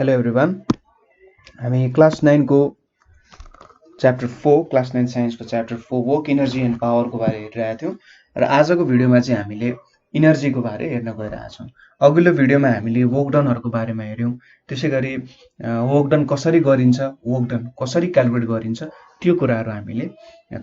Hello everyone. हामी class 9 को chapter 4 class 9 साइन्सको च्याप्टर 4 वर्क इनर्जी एन्ड पावरको बारे हेरिरहेका थियौँ र आजको भिडियोमा चाहिँ हामीले इनर्जीको बारे हेर्न गइरहेछौँ। अघिल्लो भिडियोमा हामीले वर्क डनहरूको बारेमा हेर्यौँ। त्यसैगरी वर्क डन कसरी गरिन्छ, वर्क डन कसरी क्याल्कुलेट गरिन्छ त्यो कुराहरू हामीले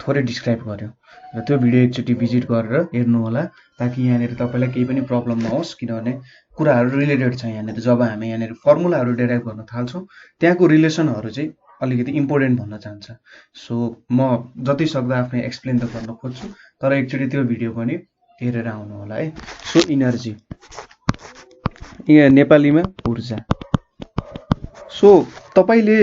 थोरै डिस्क्राइब गर्यौँ र त्यो भिडियो एकचोटि भिजिट गरेर हेर्नु होला ताकि यहाँनिर तपाईलाई केही पनि प्रब्लम नहोस्, किनभने कुराहरू रिलेटेड छ। यहाँनिर जब हामी यहाँनिर फर्मुलाहरू डेराइभ गर्न थाल्छौँ त्यहाँको रिलेसनहरू चाहिँ अलिकति इम्पोर्टेन्ट भन्न चाहन्छ। सो म जति सक्दो आफ्नै एक्सप्लेन त गर्न खोज्छु, तर एकचोटि त्यो भिडियो पनि हेरेर आउनु होला है। सो इनर्जी यहाँ नेपालीमा ऊर्जा। सो तपाईले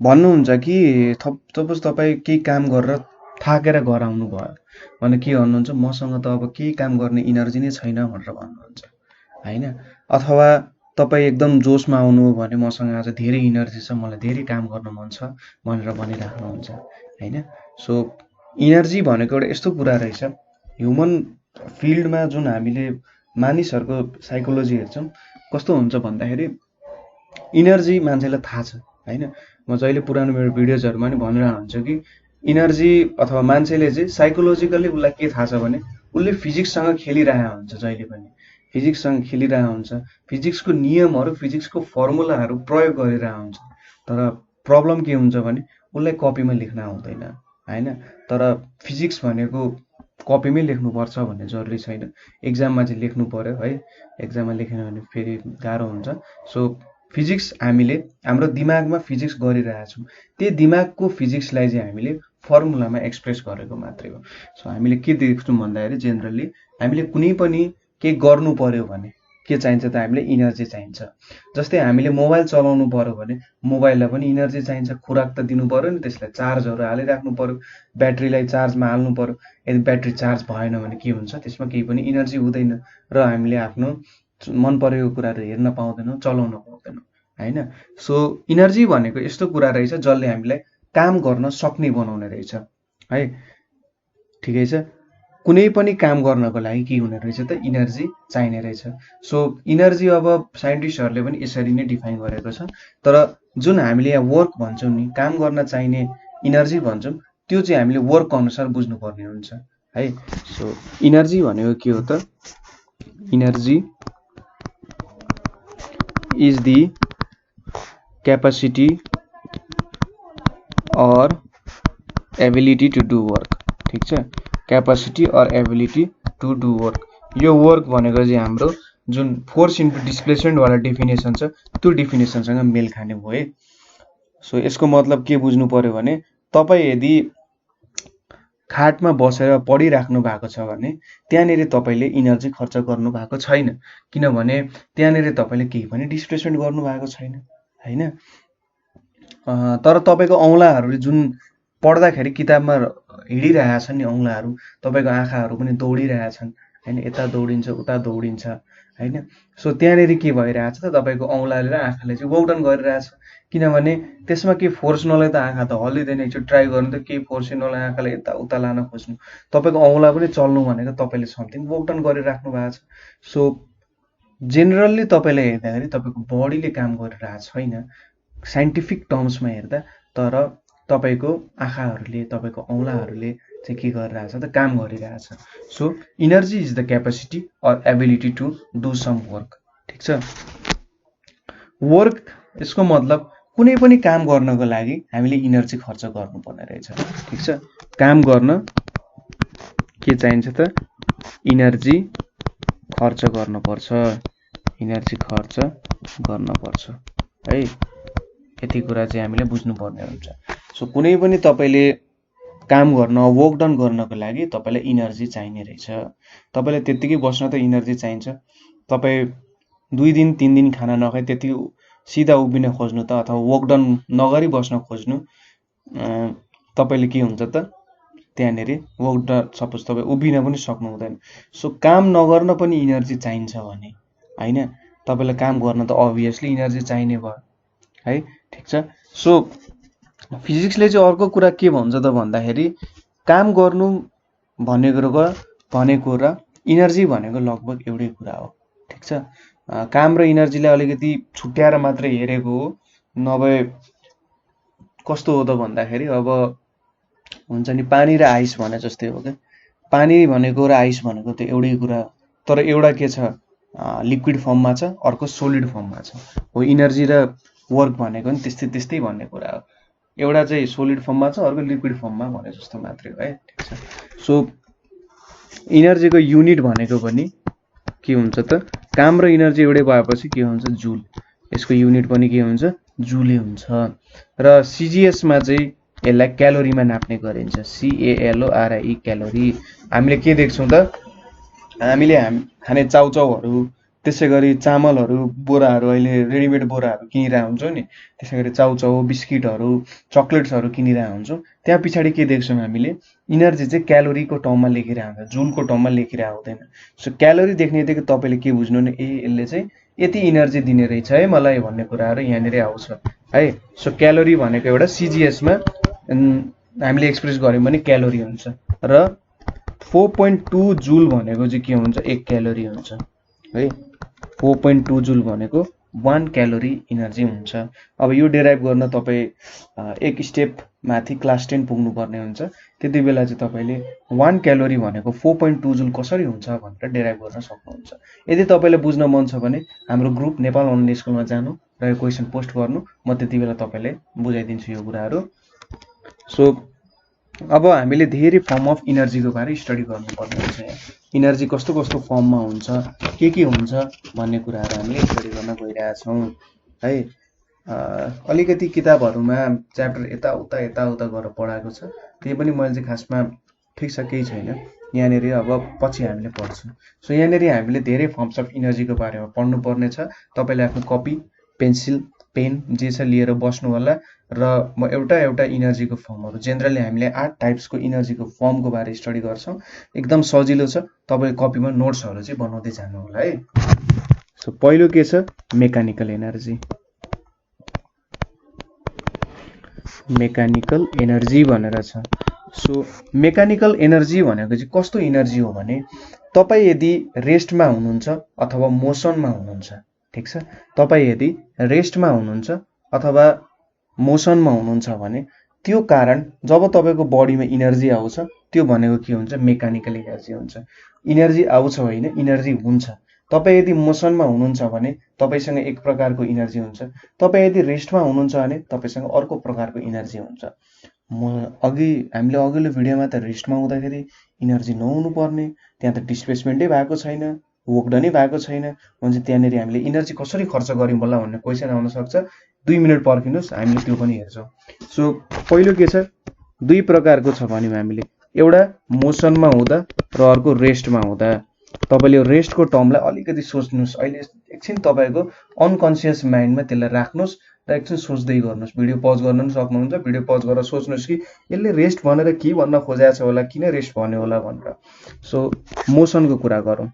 भन्नुहुन्छ कि सपोज तपाईँ केही काम गरेर थाकेर घर आउनु भयो भने के भन्नुहुन्छ, मसँग त अब केही काम गर्ने इनर्जी नै छैन भनेर भन्नुहुन्छ हैन। अथवा तपाईँ एकदम जोसमा आउनु भने मसँग आज धेरै इनर्जी छ, मलाई धेरै काम गर्न मन छ भनेर भनिराख्नुहुन्छ हैन। सो इनर्जी भनेको एउटा यस्तो कुरा रहेछ, ह्युमन फिल्डमा जुन हामीले मानिसहरूको साइकोलोजी हेर्छौँ कस्तो हुन्छ भन्दाखेरि इनर्जी मान्छेलाई थाहा छ हैन। म जहिले पुरानो मेरो भिडियोजहरूमा पनि भनिरहेको हुन्छु कि इनर्जी अथवा मान्छेले चाहिँ साइकोलोजिकल्ली उसलाई के थाहा छ भने उसले फिजिक्ससँग खेलिरहेको हुन्छ, जहिले पनि फिजिक्ससँग खेलिरहेको हुन्छ, फिजिक्सको नियमहरू फिजिक्सको फर्मुलाहरू प्रयोग गरिरहेको हुन्छ। तर प्रब्लम के हुन्छ भने उसलाई कपीमा लेख्न आउँदैन हैन। तर फिजिक्स भनेको कपीमै लेख्नुपर्छ भन्ने जरुरी छैन, एक्जाममा चाहिँ लेख्नु पर्यो है। एक्जाममा लेखेन भने फेरि गाह्रो हुन्छ। सो फिजिक्स हामीले हाम्रो दिमागमा फिजिक्स गरिरहेछौँ, त्यही दिमागको फिजिक्सलाई चाहिँ हामीले फर्मुलामा एक्सप्रेस गरेको मात्रै हो। सो हामीले के देख्छौँ भन्दाखेरि जेनरली हामीले कुनै पनि केही गर्नु पर्यो भने के चाहिन्छ त हामीले इनर्जी चाहिन्छ। जस्तै हामीले मोबाइल चलाउनु पर्यो भने मोबाइललाई पनि इनर्जी चाहिन्छ, खुराक त दिनु पर्यो नि, त्यसलाई चार्जहरू हालिराख्नु पर्यो, ब्याट्रीलाई चार्जमा हाल्नु पर्यो। यदि ब्याट्री चार्ज भएन भने के हुन्छ, त्यसमा केही पनि इनर्जी हुँदैन र हामीले आफ्नो मन परेको कुराहरू हेर्न पाउँदैनौँ, चलाउन पाउँदैनौँ हैन। सो इनर्जी भनेको यस्तो कुरा रहेछ जसले हामीलाई काम गर्न सक्ने बनाउने रहेछ है। ठिकै छ, कुनै पनि काम गर्नको लागि के हुने रहेछ त इनर्जी चाहिने रहेछ। सो इनर्जी अब साइन्टिस्टहरूले पनि यसरी नै डिफाइन गरेको छ, तर जुन हामीले यहाँ वर्क भन्छौँ नि, काम गर्न चाहिने इनर्जी भन्छौँ, त्यो चाहिँ हामीले वर्क अनुसार बुझ्नुपर्ने हुन्छ है। सो इनर्जी भनेको के हो त, energy is the capacity or ability to do work. ठिक छ, capacity or ability to do work. यो वर्क भनेको चाहिँ हाम्रो जुन फोर्स इन्टु डिस्प्लेसमेन्टवाला डेफिनेसन छ त्यो डेफिनेसनसँग मेल खाने भयो है। सो यसको मतलब के बुझ्नु पर्यो भने तपाईँ यदि खाटमा बसेर पढिराख्नु भएको छ भने त्यहाँनिर तपाईँले इनर्जी खर्च गर्नु भएको छैन, किनभने त्यहाँनिर तपाईँले केही पनि डिस्प्लेसमेन्ट गर्नु भएको छैन हैन। तर तपाईँको औँलाहरूले जुन पढ्दाखेरि किताबमा हिँडिरहेका छन् नि औँलाहरू, तपाईँको आँखाहरू पनि दौडिरहेछन् हैन, यता दौडिन्छ उता दौडिन्छ हैन। सो त्यहाँनिर के भइरहेछ त, तपाईँको औँलाले र आँखाले चाहिँ वर्क डन गरिरहेछ, किनभने त्यसमा केही फोर्स नलाई त आँखा त हल्लिँदैन। एकचोटि ट्राई गर्नु त केही फोर्स नलाई आँखाले यता उता लान खोज्नु, तपाईँको औँला पनि चल्नु भनेको तपाईँले समथिङ वर्क डन गरिराख्नु भएको छ। सो जेनरल्ली तपाईँले हेर्दाखेरि तपाईँको बडीले काम गरिरहेको छैन साइन्टिफिक टर्म्समा हेर्दा, तर तपाईँको आँखाहरूले तपाईँको औँलाहरूले चाहिँ के गरिरहेछ त काम गरिरहेछ। So energy is the capacity or ability to do some work. ठिक छ, वर्क यसको मतलब कुनै पनि काम गर्नको लागि हामीले इनर्जी खर्च गर्नुपर्ने रहेछ। ठिक छ, काम गर्न के चाहिन्छ त इनर्जी खर्च गर्नुपर्छ, इनर्जी खर्च गर्नुपर्छ है। यति कुरा चाहिँ हामीले बुझ्नुपर्ने हुन्छ। सो कुनै पनि तपाईँले काम गर्न वर्क डन गर्नको लागि तपाईँलाई इनर्जी चाहिने रहेछ। तपाईँलाई त्यत्तिकै बस्न त इनर्जी चाहिन्छ, तपाईँ 2 दिन 3 दिन खाना नखाई त्यति सिधा उभिन खोज्नु त अथवा वर्क डन नगरी बस्न खोज्नु, तपाईँले के हुन्छ त त्यहाँनिर वर्क डन सपोज तपाईँ उभिन पनि सक्नु हुँदैन। सो काम नगर्न पनि इनर्जी चाहिन्छ भने हैन, तपाईँलाई काम गर्न त अभियसली इनर्जी चाहिने भयो है। ठिक छ, सो फिजिक्सले चाहिँ अर्को कुरा के भन्छ त भन्दाखेरि काम गर्नु भनेको र इनर्जी भनेको लगभग एउटै कुरा हो। ठिक छ, काम र इनर्जीलाई अलिकति छुट्याएर मात्रै हेरेको हो। नभए कस्तो हो त भन्दाखेरि अब हुन्छ नि पानी र आइस भने जस्तै हो क्या। पानी भनेको र आइस भनेको त एउटै कुरा हो, तर एउटा के छ लिक्विड फर्ममा छ, अर्को सोलिड फर्ममा छ। हो इनर्जी र वर्क भनेको नि त्यस्तै त्यस्तै भन्ने कुरा हो। एउटा चाहिँ सोलिड फर्ममा छ, अर्को लिक्विड फर्ममा भने जस्तो मात्रै हो है। ठिक छ। सो इनर्जीको युनिट भनेको पनि के हुन्छ त, काम र इनर्जी एउटै भएपछि के हुन्छ जुल। यसको युनिट पनि के हुन्छ जुलै हुन्छ। र सिजिएसमा चाहिँ यसलाई क्यालोरीमा नाप्ने गरिन्छ, CALORIE क्यालोरी। हामीले के देख्छौँ त, हामीले खाने चाउचाउहरू, त्यसै गरी चामलहरू, बोराहरू, अहिले रेडिमेड बोराहरू किनिरहेको हुन्छौँ नि, त्यसै गरी चाउचाउ, बिस्किटहरू, चक्लेट्सहरू किनिरहेको हुन्छौँ। त्यहाँ पछाडि के देख्छौँ हामीले, इनर्जी चाहिँ क्यालोरीको टर्ममा लेखिरहेको हुन्छ, जुलको टर्ममा लेखिरहेको हुँदैन। सो क्यालोरी देख्ने बित्तिकै तपाईँले के बुझ्नु भने यसले चाहिँ यति इनर्जी दिने रहेछ है मलाई भन्ने कुराहरू यहाँनिर आउँछ है। सो क्यालोरी भनेको एउटा सिजिएसमा हामीले एक्सप्रेस गऱ्यौँ भने क्यालोरी हुन्छ। र 4.2 जुल भनेको चाहिँ के हुन्छ, 1 क्यालोरी हुन्छ है। 4.2 जुल भनेको 1 क्यालोरी इनर्जी हुन्छ। अब यो डेराइभ गर्न तपाईँ एक स्टेप माथि क्लास 10 पुग्नुपर्ने हुन्छ। त्यति बेला चाहिँ तपाईँले 1 क्यालोरी भनेको 4.2 जुल कसरी हुन्छ भनेर डेराइभ गर्न सक्नुहुन्छ। यदि तपाईँलाई बुझ्न मन छ भने हाम्रो ग्रुप नेपाल अनलाइन स्कुलमा जानु र यो क्वेसन पोस्ट गर्नु, म त्यति बेला तपाईँलाई बुझाइदिन्छु यो कुराहरू। सो अब हामीले धेरै फर्म अफ इनर्जीको बारे स्टडी गर्नुपर्ने हुन्छ। यहाँ इनर्जी कस्तो कस्तो फर्ममा हुन्छ, के हुन्छ भन्ने कुराहरू हामीले स्टडी गर्न गइरहेछौँ है। अलिकति किताबहरूमा च्याप्टर यताउता गरेर पढाएको छ, त्यही पनि मैले चाहिँ खासमा ठिक छ केही छैन। यहाँनिर अब पछि हामीले पढ्छौँ। सो यहाँनिर हामीले धेरै फर्म्स अफ इनर्जीको बारेमा पढ्नुपर्ने छ। तपाईँले आफ्नो कपी, पेन्सिल, पेन जे छ लिएर बस्नु होला। र म एउटा इनर्जीको फर्महरू, जेनरली हामीले 8 टाइप्सको इनर्जीको फर्मको बारे स्टडी गर्छौँ। एकदम सजिलो छ, तपाईँ कपीमा नोट्सहरू चाहिँ बनाउँदै जानु होला है। सो पहिलो के छ, मेकानिकल एनर्जी। मेकानिकल एनर्जी भनेर छ। सो मेकानिकल एनर्जी भनेको चाहिँ कस्तो इनर्जी हो भने, तपाईँ यदि रेस्टमा हुनुहुन्छ अथवा मोसनमा हुनुहुन्छ, ठिक छ, तपाईँ यदि रेस्टमा हुनुहुन्छ अथवा मोसनमा हुनुहुन्छ भने त्यो कारण जब तपाईँको बडीमा इनर्जी आउँछ त्यो भनेको के हुन्छ, मेकानिकल एनर्जी हुन्छ। इनर्जी आउँछ होइन, इनर्जी हुन्छ। तपाईँ यदि मोसनमा हुनुहुन्छ भने तपाईँसँग एक प्रकारको इनर्जी हुन्छ, तपाईँ यदि रेस्टमा हुनुहुन्छ भने तपाईँसँग अर्को प्रकारको इनर्जी हुन्छ। हामीले अघिल्लो भिडियोमा त रेस्टमा हुँदाखेरि इनर्जी नहुनु पर्ने, त्यहाँ त डिस्प्लेसमेन्टै भएको छैन, वर्क डनै भएको छैन भने त्यहाँनिर हामीले इनर्जी कसरी खर्च गऱ्यौँ होला भन्ने क्वेसन आउन सक्छ। 2 मिनट पर्खिनुहोस्, हामीले त्यो पनि हेर्छौँ। सो पहिलो के छ, 2 प्रकारको छ भन्यौँ हामीले, एउटा मोसनमा हुँदा र अर्को रेस्टमा हुँदा। तपाईँले रेस्टको टर्मलाई अलिकति सोच्नुहोस्। अहिले एकछिन तपाईँको अनकन्सियस माइन्डमा त्यसलाई राख्नुहोस् र एकछिन सोच्दै गर्नुहोस्। भिडियो पज गर्न पनि सक्नुहुन्छ, भिडियो पज गरेर सोच्नुहोस् कि यसले रेस्ट भनेर के भन्न खोजेको छ होला, किन रेस्ट भन्यो होला भनेर। सो मोसनको कुरा गरौँ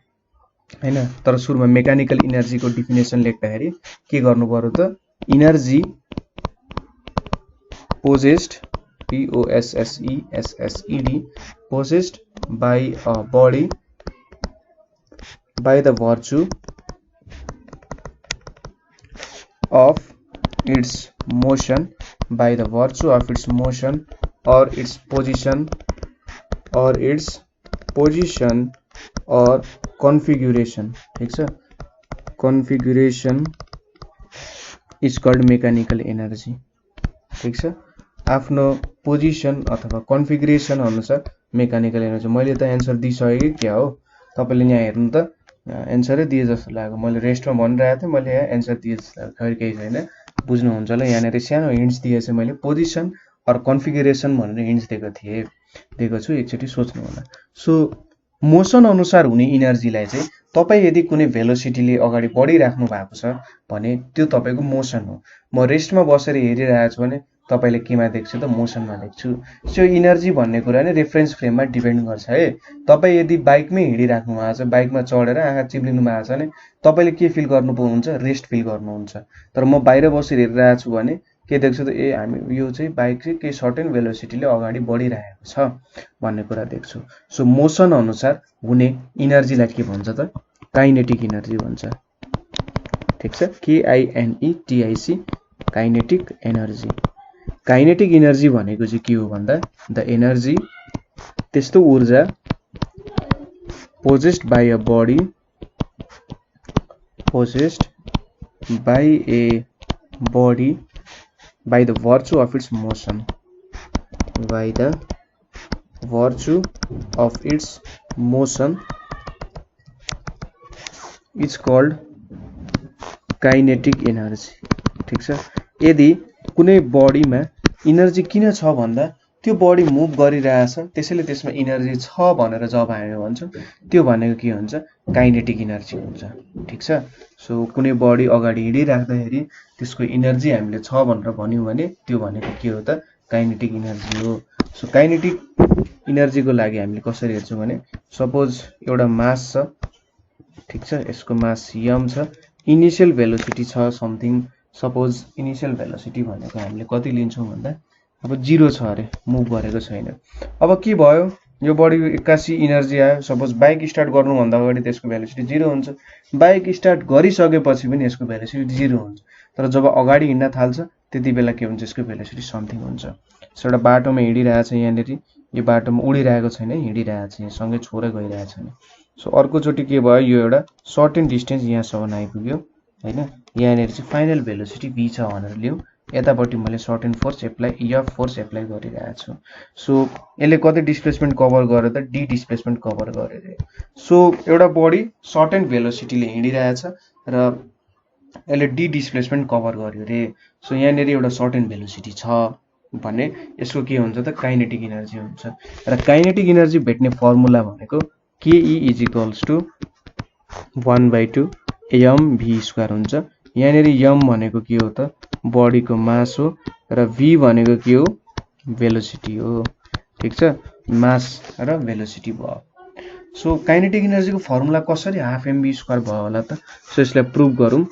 हैन। तर सुरुमा मेकानिकल इनर्जीको डिफिनेसन लेख्दाखेरि के गर्नु पर्यो त, energy possessed, POSSESSED, possessed by a body by the virtue of its motion, by the virtue of its motion or its position or configuration, ठीक छ, configuration is called mechanical energy, ठीक छ। आफ्नो पोजिसन अथवा कन्फिगरेसन अनुसार mechanical energy. मैले त answer दिइसकेँ कि क्या हो, तपाईँले यहाँ हेर्नु त एन्सरै दिए जस्तो लाग्यो। मैले रेस्टमा भनिरहेको थिएँ, मैले यहाँ एन्सर दिए जस्तो लाग्यो। खैर केही छैन, बुझ्नुहुन्छ होला। यहाँनिर सानो हिन्ट्स दिएछ मैले, पोजिसन अर कन्फिगरेसन भनेर हिन्ट्स दिएको छु, एकचोटि सोच्नु होला। सो मोसन अनुसार हुने इनर्जीलाई चाहिँ तपाईँ यदि कुनै भेलोसिटीले अगाडि बढिराख्नु भएको छ भने त्यो तपाईँको मोसन हो। म रेस्टमा बसेर हेरिरहेको छु भने तपाईँले केमा देख्छु त, मोसनमा देख्छु। सो इनर्जी भन्ने कुरा नै रेफरेन्स फ्रेममा डिपेन्ड गर्छ है। तपाईँ यदि बाइकमै हिँडिराख्नु भएको छ, बाइकमा चढेर आँखा चिप्लिनु भएको छ भने तपाईँले के फिल गर्नुहुन्छ, रेस्ट फिल गर्नुहुन्छ। तर म बाहिर बसेर हेरिरहेको छु भने के देख्छु त, हामी यो चाहिँ बाइक चाहिँ केही सर्टेन भेलोसिटीले अगाडि बढिरहेको छ भन्ने कुरा देख्छु। सो मोसन अनुसार हुने इनर्जीलाई के भन्छ त, काइनेटिक इनर्जी भन्छ। ठिक छ, KINETIC kinetic energy. Kinetic energy भनेको चाहिँ के हो भन्दा द एनर्जी, त्यस्तो ऊर्जा possessed by a body, possessed by a body by the virtue of its motion, by the virtue of its motion is called kinetic energy। ठीक छ, यदि कुनै बडीमा इनर्जी किन छ भन्दा त्यो बडी मुभ गरिरहेछ, त्यसैले त्यसमा इनर्जी छ भनेर जब हामी भन्छौँ त्यो भनेको के हुन्छ, काइनेटिक इनर्जी हुन्छ। ठीक छ, सो कुनै बडी अगाडि हिँडिराख्दाखेरि त्यसको इनर्जी हामीले छ भनेर भन्यौँ भने त्यो भनेको के हो त, काइनेटिक इनर्जी हो। सो काइनेटिक इनर्जीको लागि हामीले कसरी हेर्छौँ भने सपोज एउटा मास छ, ठीक छ, यसको मास m छ, इनिशियल भेलोसिटी छ समथिङ, सपोज इनिशियल भेलोसिटी भनेको हामीले कति लिन्छौँ भन्दा अब 0 छ अरे, मुभ गरेको छैन। अब के भयो, यो बडीको 81 इनर्जी आयो, सपोज बाइक स्टार्ट गर्नुभन्दा अगाडि त्यसको भेलोसिटी 0 हुन्छ, बाइक स्टार्ट गरिसकेपछि पनि यसको भेलोसिटी 0 हुन्छ, तर जब अगाडि हिँड्न थाल्छ त्यति बेला के हुन्छ, यसको भेलोसिटी समथिङ हुन्छ। सो एउटा बाटोमा हिँडिरहेछ, यहाँनिर यो बाटोमा उडिरहेको छैन, हिँडिरहेछ, सँगै छोडेर गइरहेको छैन। सो अर्कोचोटि के भयो, यो एउटा सर्टेन डिस्टेन्स यहाँसम्म आइपुग्यो हैन, यहाँनिर चाहिँ फाइनल भेलोसिटी v छ भनेर लियौँ, यतापट्टि मैले certain force apply F force apply गरिरहेको छु। सो यसले कति डिस्प्लेसमेन्ट कभर गर्यो त, d डिस्प्लेसमेन्ट कभर गर्यो। सो एउटा बडी सर्टेन भेलोसिटीले हिँडिरहेछ र यसले d डिस्प्लेसमेन्ट कभर गर्यो रे। सो यहाँनिर एउटा सर्टेन भेलोसिटी छ भने यसको के हुन्छ त, काइनेटिक इनर्जी हुन्छ। र काइनेटिक इनर्जी भेट्ने फर्मुला भनेको KE = 1/2 mv² हुन्छ। यहाँनिर m भनेको के हो त, बडीको मास हो, र v भनेको के हो, भेलोसिटी हो। ठीक छ, मास र भेलोसिटी भयो। सो काइनेटिक इनर्जीको फर्मुला कसरी हाफ mv² भयो होला त, सो यसलाई प्रुभ गरौँ,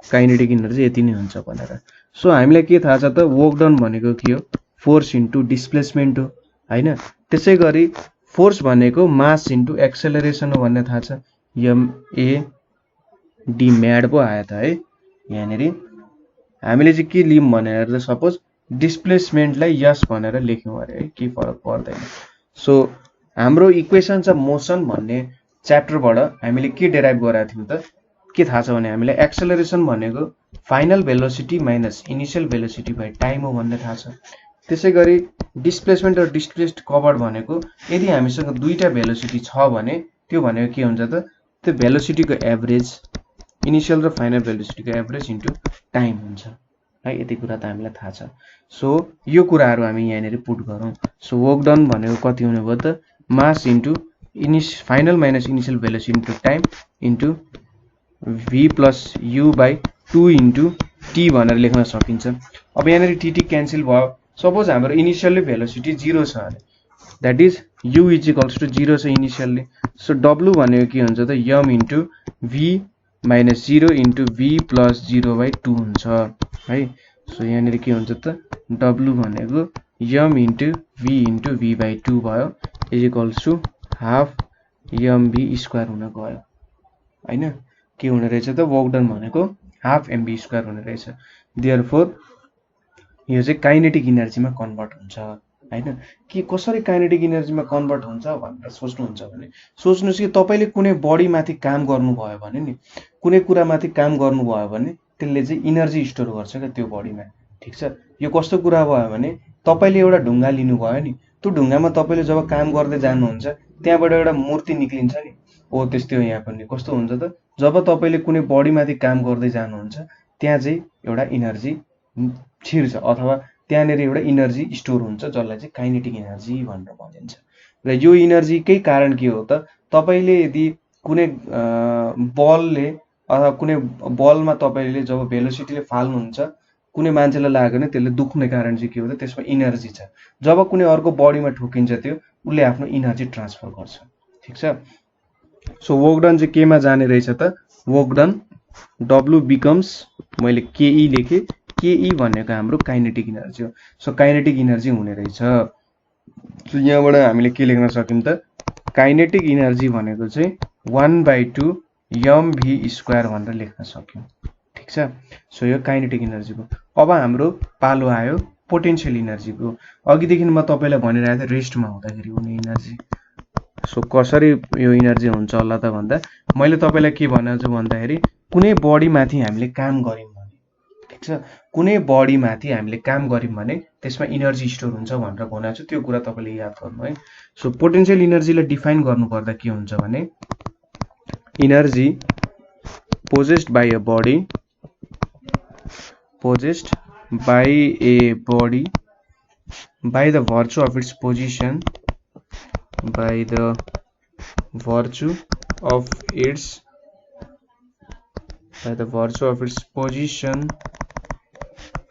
काइनेटिक इनर्जी यति नै हुन्छ भनेर। सो हामीलाई के थाहा छ त, वर्क डन भनेको के हो, फोर्स इन्टु डिस्प्लेसमेन्ट हो हैन। त्यसै गरी फोर्स भनेको मास इन्टु एक्सेलरेसन हो भन्ने थाहा छ, MAD म्याड पो आयो त है। यहाँनिर हामीले चाहिँ के लियौँ भनेर त, सपोज डिस्प्लेसमेन्टलाई यस भनेर लेख्यौँ अरे है, केही फरक पर्दैन। सो हाम्रो इक्वेसन छ मोसन भन्ने च्याप्टरबाट हामीले के डेराइभ गराएको थियौँ त, के थाहा छ भने हामीलाई एक्सेलरेसन भनेको final velocity minus initial velocity by time हो भन्ने थाहा छ। त्यसै गरी डिस्प्लेसमेन्ट र डिस्प्लेस्ड कभर भनेको यदि हामीसँग दुईटा भेलोसिटी छ भने त्यो भनेको के हुन्छ त, त्यो भेलोसिटीको एभरेज, इनिशियल र फाइनल भेलोसिटीको एभरेज इन्टु टाइम हुन्छ है। यति कुरा त हामीलाई थाहा छ। सो यो कुराहरू हामी यहाँनिर पुट गरौँ। सो वर्क डन भनेको कति हुने भयो त, मास into final minus initial velocity into time into v + u/2 into t भनेर लेख्न सकिन्छ। अब यहाँनिर tt क्यान्सल भयो। सपोज हाम्रो इनिशियली भेलोसिटी 0 छ अरे, द्याट इज u = 0 छ इनिशियली। सो w भनेको के हुन्छ त, m into v - 0 into v + 0/2 हुन्छ है। सो यहाँनिर के हुन्छ त, w भनेको m into v into v/2 भयो, = हाफ mv² हुन गयो हैन। के हुने रहेछ त, वर्क डन भनेको हाफ mv² हुने रहेछ। देयरफोर यो चाहिँ काइनेटिक इनर्जीमा कन्भर्ट हुन्छ हैन। के कसरी काइनेटिक इनर्जीमा कन्भर्ट हुन्छ भनेर सोच्नुहुन्छ भने सोच्नुस् कि तपाईले कुनै बडी माथि काम गर्नुभयो भने नि, कुनै कुरा माथि काम गर्नुभयो भने त्यसले चाहिँ इनर्जी स्टोर गर्छ के त्यो बडीमा। ठीक छ, यो कस्तो कुरा भयो भने तपाईले एउटा ढुङ्गा लिनुभयो नि, त्यो ढुङ्गामा तपाईले जब काम गर्दै जानुहुन्छ त्यहाँबाट एउटा मूर्ति निक्लिन्छ नि, ओ त्यस्तै हो यहाँ पनि। कस्तो हुन्छ त, जब तपाईले कुनै बडी माथि काम गर्दै जानुहुन्छ त्यहाँ चाहिँ एउटा इनर्जी छिर्छ अथवा त्यहाँनिर एउटा इनर्जी स्टोर हुन्छ, जसलाई चाहिँ काइनेटिक इनर्जी भनेर भनिन्छ। र यो इनर्जीकै कारण के हो त, तपाईले यदि कुनै बलले अथवा कुनै बलमा तपाईले जब भेलोसिटीले फाल्नुहुन्छ, कुनै मान्छेलाई लाग्यो भने त्यसले दुख्ने कारण चाहिँ के हो त, त्यसमा इनर्जी छ। जब कुनै अर्को बडीमा ठोकिन्छ त्यो उसले आफ्नो इनर्जी ट्रान्सफर गर्छ। ठीक छ, सो वर्क डन चाहिँ केमा जाने रहेछ त, वर्क डन W बिकम्स, मैले KE लेखेँ, KE भनेको हाम्रो काइनेटिक इनर्जी हो। सो काइनेटिक इनर्जी हुने रहेछ। सो यहाँबाट हामीले के लेख्न सक्यौँ त, काइनेटिक इनर्जी भनेको चाहिँ 1/2 mv² भनेर लेख्न सक्यौँ। ठिक छ। सो यो काइनेटिक इनर्जीको। अब हाम्रो पालो आयो पोटेन्शियल इनर्जीको। अघिदेखि म तपाईँलाई भनिरहेको थिएँ रेस्टमा हुँदाखेरि हुने इनर्जी। सो कसरी यो इनर्जी हुन्छ होला त भन्दा मैले तपाईँलाई के भनेको छु भन्दाखेरि कुनै बडीमाथि हामीले काम गऱ्यौँ भने, ठिक छ, कुनै बडीमाथि हामीले काम गऱ्यौँ भने त्यसमा इनर्जी स्टोर हुन्छ भनेर भनेको छु। त्यो कुरा तपाईँले याद गर्नु है। सो पोटेन्शियल इनर्जीलाई डिफाइन गर्नुपर्दा के हुन्छ भने energy possessed by a body by the virtue of its position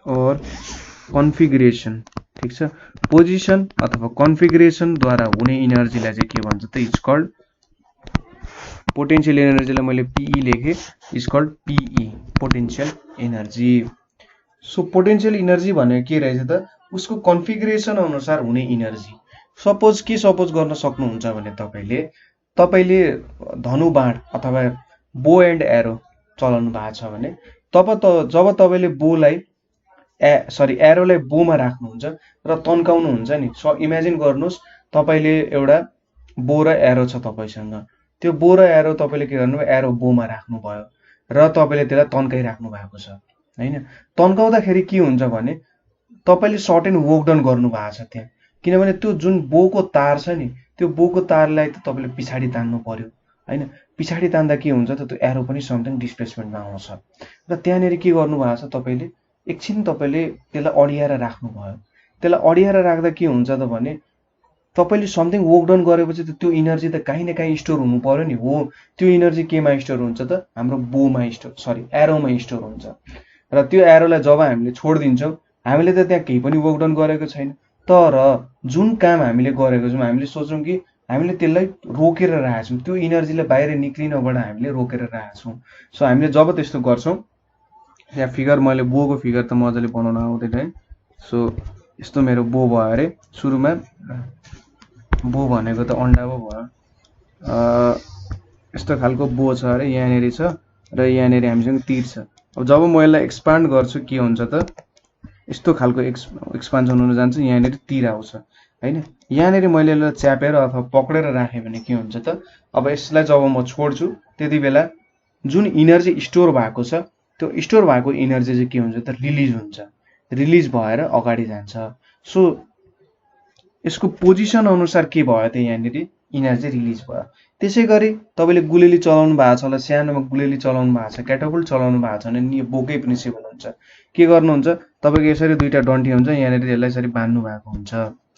or configuration, ठिक छ। पोजिसन अथवा कन्फिगरेसन द्वारा हुने इनर्जीलाई चाहिँ के भन्छ त इट्स कल्ड पोटेन्शियल एनर्जीलाई मैले पीई लेखेँ, is called PE potential energy. So potential energy भनेको के रहेछ त उसको कन्फिगरेसन अनुसार हुने इनर्जी। सपोज गर्न सक्नुहुन्छ भने तपाईँले धनुबाण अथवा बो एन्ड एरो चलाउनु भएको छ भने जब तपाईँले एरोलाई बोमा राख्नुहुन्छ र तन्काउनुहुन्छ नि, इमेजिन गर्नुहोस् तपाईँले एउटा बो र एरो छ तपाईँसँग, त्यो बो र एरो तपाईँले के गर्नुभयो एरो बोमा राख्नुभयो र तपाईँले त्यसलाई तन्काइराख्नु भएको छ होइन। तन्काउँदाखेरि के हुन्छ भने तपाईँले सर्टेन वर्क डन गर्नु भएको छ त्यहाँ, किनभने त्यो जुन बोको तार छ नि त्यो बोको तारलाई त तपाईँले पछाडि तान्नु पर्यो होइन। पछाडि तान्दा के हुन्छ त त्यो एरो पनि समथिङ डिस्प्लेसमेन्टमा आउँछ र त्यहाँनिर के गर्नु भएको छ तपाईँले एकछिन तपाईँले त्यसलाई अडियाएर राख्नुभयो। त्यसलाई अडियाएर राख्दा के हुन्छ त भने तपाईँले समथिङ वर्क डन गरेपछि त त्यो इनर्जी त काहीँ न काहीँ स्टोर हुनु पर्यो नि। हो, त्यो इनर्जी केमा स्टोर हुन्छ त हाम्रो एरोमा स्टोर हुन्छ र त्यो एरोलाई जब हामीले छोडिदिन्छौँ हामीले त त्यहाँ केही पनि वर्क डन गरेको छैन, तर जुन काम हामीले गरेको छौँ हामीले सोचौँ कि हामीले त्यसलाई रोकेर राखेछौँ, त्यो इनर्जीलाई बाहिर निक्लिनबाट हामीले रोकेर राखेछौँ। सो हामीले जब त्यस्तो गर्छौँ, यहाँ फिगर मैले बोको फिगर त मजाले बनाउन आउँदैन है। सो यस्तो मेरो बो भयो अरे, सुरुमा बो भनेको त अन्डा पो भयो, यस्तो खालको बो छ अरे, यहाँनिर छ र यहाँनिर हामीसँग तीर छ। अब जब म यसलाई एक्सपान्ड गर्छु के हुन्छ त यस्तो खालको एक्सपान्सन हुन जान्छ, यहाँनिर तीर आउँछ होइन। यहाँनिर मैले यसलाई च्यापेर अथवा पक्रेर राखेँ भने के हुन्छ त अब यसलाई जब म छोड्छु त्यति बेला जुन इनर्जी स्टोर भएको छ त्यो स्टोर भएको इनर्जी चाहिँ के हुन्छ त रिलिज हुन्छ, रिलिज भएर अगाडि जान्छ। सो यसको पोजिसन अनुसार के भयो त यहाँनिर इनर्जी रिलिज भयो। त्यसै गरी तपाईँले गुलेली चलाउनु भएको छ होला, सानोमा गुलेली चलाउनु भएको छ, क्याटापुल्ट चलाउनु भएको छ भने यो बोकै प्रिन्सिपल हुन्छ। के गर्नुहुन्छ तपाईँको यसरी दुईवटा डन्ठी हुन्छ, यहाँनिर यसलाई यसरी बान्नु भएको हुन्छ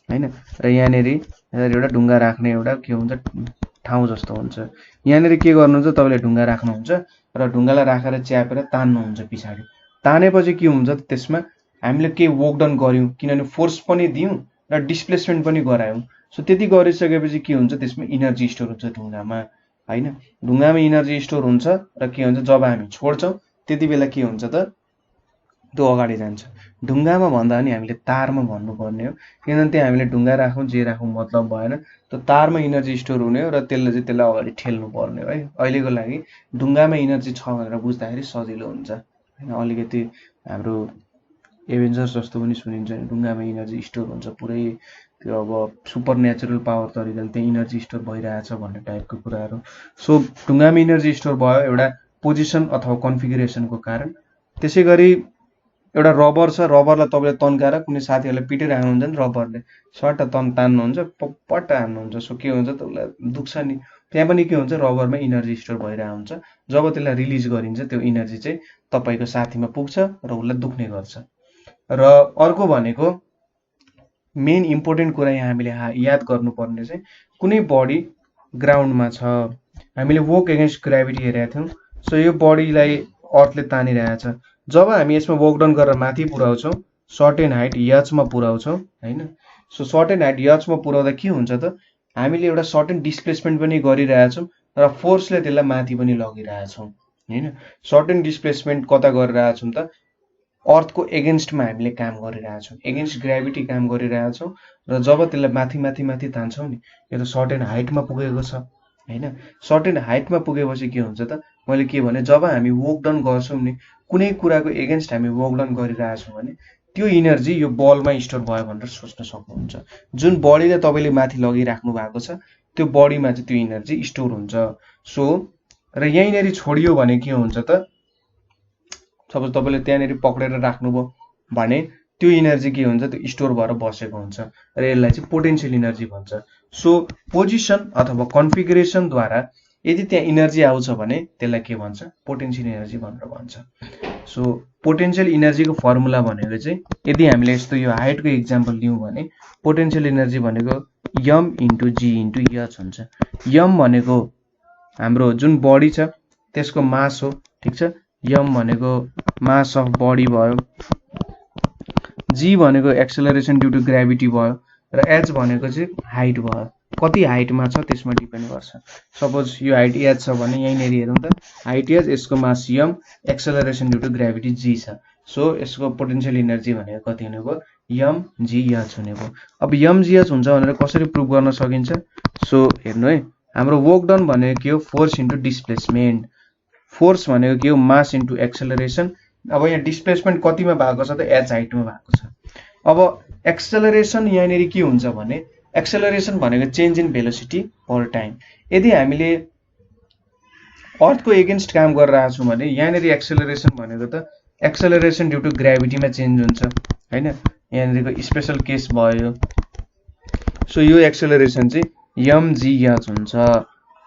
होइन र यहाँनिर एउटा ढुङ्गा राख्ने एउटा के हुन्छ ठाउँ जस्तो हुन्छ। यहाँनिर के गर्नुहुन्छ तपाईँले ढुङ्गा राख्नुहुन्छ र ढुङ्गालाई राखेर च्यापेर तान्नुहुन्छ पछाडि। तानेपछि के हुन्छ त त्यसमा हामीले केही वर्क डन गऱ्यौँ, किनभने फोर्स पनि दियौँ र डिस्प्लेसमेन्ट पनि गरायौँ। सो त्यति गरिसकेपछि के हुन्छ त्यसमा इनर्जी स्टोर हुन्छ ढुङ्गामा होइन। ढुङ्गामा इनर्जी स्टोर हुन्छ र के हुन्छ जब हामी छोड्छौँ त्यति बेला के हुन्छ त त्यो अगाडि जान्छ। ढुङ्गामा भन्दा पनि हामीले तारमा भन्नुपर्ने हो, किनभने त्यहाँ हामीले ढुङ्गा राखौँ जे राखौँ मतलब भएन, त्यो तारमा इनर्जी स्टोर हुने हो र त्यसलाई अगाडि ठेल्नु पर्ने हो है। अहिलेको लागि ढुङ्गामा इनर्जी छ भनेर बुझ्दाखेरि सजिलो हुन्छ होइन। अलिकति हाम्रो एभेन्जर्स जस्तो पनि सुनिन्छ, ढुङ्गामा इनर्जी स्टोर हुन्छ पुरै, त्यो अब सुपर नेचुरल पावर तरिकाले त्यहाँ इनर्जी स्टोर भइरहेछ भन्ने टाइपको कुराहरू। सो ढुङ्गामा इनर्जी स्टोर भयो एउटा पोजिसन अथवा कन्फिगरेसनको कारण। त्यसै गरी एउटा रबर छ, रबरलाई तपाईँले तन्काएर कुनै साथीहरूलाई पिटिराख्नुहुन्छ नि रबरले सर्ट तान्नुहुन्छ पट्ट हान्नुहुन्छ, सो के हुन्छ त उसलाई दुख्छ नि। त्यहाँ पनि के हुन्छ रबरमा इनर्जी स्टोर भइरहेको हुन्छ, जब त्यसलाई रिलिज गरिन्छ त्यो इनर्जी चाहिँ तपाईँको साथीमा पुग्छ र उसलाई दुख्ने गर्छ। र अर्को भनेको मेन इम्पोर्टेन्ट कुरा यहाँ हामीले याद गर्नुपर्ने चाहिँ कुनै बडी ग्राउन्डमा छ, हामीले वर्क एगेन्स्ट ग्राभिटी हेरेका थियौँ। सो यो बडीलाई अर्थले तानिरहेछ, जब हामी यसमा वर्क डन गरेर माथि पुर्याउँछौँ सर्टेन हाइट यचमा पुर्याउँछौँ होइन। सो सर्टेन हाइट यचमा पुर्याउँदा के हुन्छ त हामीले एउटा सर्टेन डिस्प्लेसमेन्ट पनि गरिरहेछौँ र फोर्सले त्यसलाई माथि पनि लगिरहेछौँ होइन। सर्टेन डिस्प्लेसमेन्ट कता गरिरहेछौँ त अर्थको एगेन्स्टमा हामीले काम गरिरहेछौँ, एगेन्स्ट ग्राभिटी काम गरिरहेछौँ र जब त्यसलाई माथि माथि माथि तान्छौँ नि यो त सर्टेन हाइटमा पुगेको छ होइन। सर्टेन हाइटमा पुगेपछि के हुन्छ त मैले के भने जब हामी वर्क डन गर्छौँ नि कुनै कुराको एगेन्स्ट हामी वर्क डन गरिरहेछौँ भने त्यो इनर्जी यो बलमा स्टोर भयो भनेर सोच्न सक्नुहुन्छ। जुन बडीले तपाईँले माथि लगिराख्नु भएको छ त्यो बडीमा चाहिँ त्यो इनर्जी स्टोर हुन्छ। सो र यहीँनेरि छोडियो भने के हुन्छ त, सपोज तपाईँले त्यहाँनेरि पक्रेर राख्नुभयो भने त्यो इनर्जी के हुन्छ, त्यो स्टोर भएर बसेको हुन्छ र यसलाई चाहिँ पोटेन्शियल इनर्जी भन्छ। सो पोजिसन अथवा कन्फिगरेसनद्वारा यदि त्यहाँ इनर्जी आउँछ भने त्यसलाई के भन्छ, पोटेन्शियल इनर्जी भनेर भन्छ। सो पोटेन्शियल इनर्जीको फर्मुला भनेको चाहिँ यदि हामीले यस्तो यो हाइटको इक्जाम्पल लियौँ भने पोटेन्शियल इनर्जी भनेको m into g into h हुन्छ। m भनेको हाम्रो जुन बडी छ त्यसको मास हो, ठिक छ। m भनेको मास अफ बडी भयो, g भनेको एक्सेलरेसन ड्यु टु ग्राभिटी भयो र h भनेको चाहिँ हाइट भयो। कति हाइटमा छ त्यसमा डिपेन्ड गर्छ। सपोज यो हाइट h छ भने यहीँनेरि हेरौँ त, हाइट h, यसको mass m, acceleration due to gravity g छ। सो यसको पोटेन्शियल इनर्जी भनेको कति हुने भयो, mgh हुने भयो। अब mgh हुन्छ भनेर कसरी प्रुभ गर्न सकिन्छ, सो हेर्नु है, हाम्रो वर्क डन भनेको के हो, फोर्स इन्टु डिस्प्लेसमेन्ट। फोर्स भनेको के हो, मास इन्टु एक्सेलरेसन। अब यहाँ डिस्प्लेसमेन्ट कतिमा भएको छ त, h हाइटमा भएको छ। अब एक्सेलरेसन यहाँनेरि के हुन्छ भने एक्सेलरेसन भनेको change in velocity per time. यदि हामीले अर्थको एगेन्स्ट काम गरिरहेको छौँ भने यहाँनेरि एक्सेलरेसन भनेको त एक्सेलरेसन ड्यु टु ग्राभिटीमा चेन्ज हुन्छ हैन, यहाँनेरिको स्पेशल केस भयो। सो यो एक्सेलरेसन चाहिँ mgh हुन्छ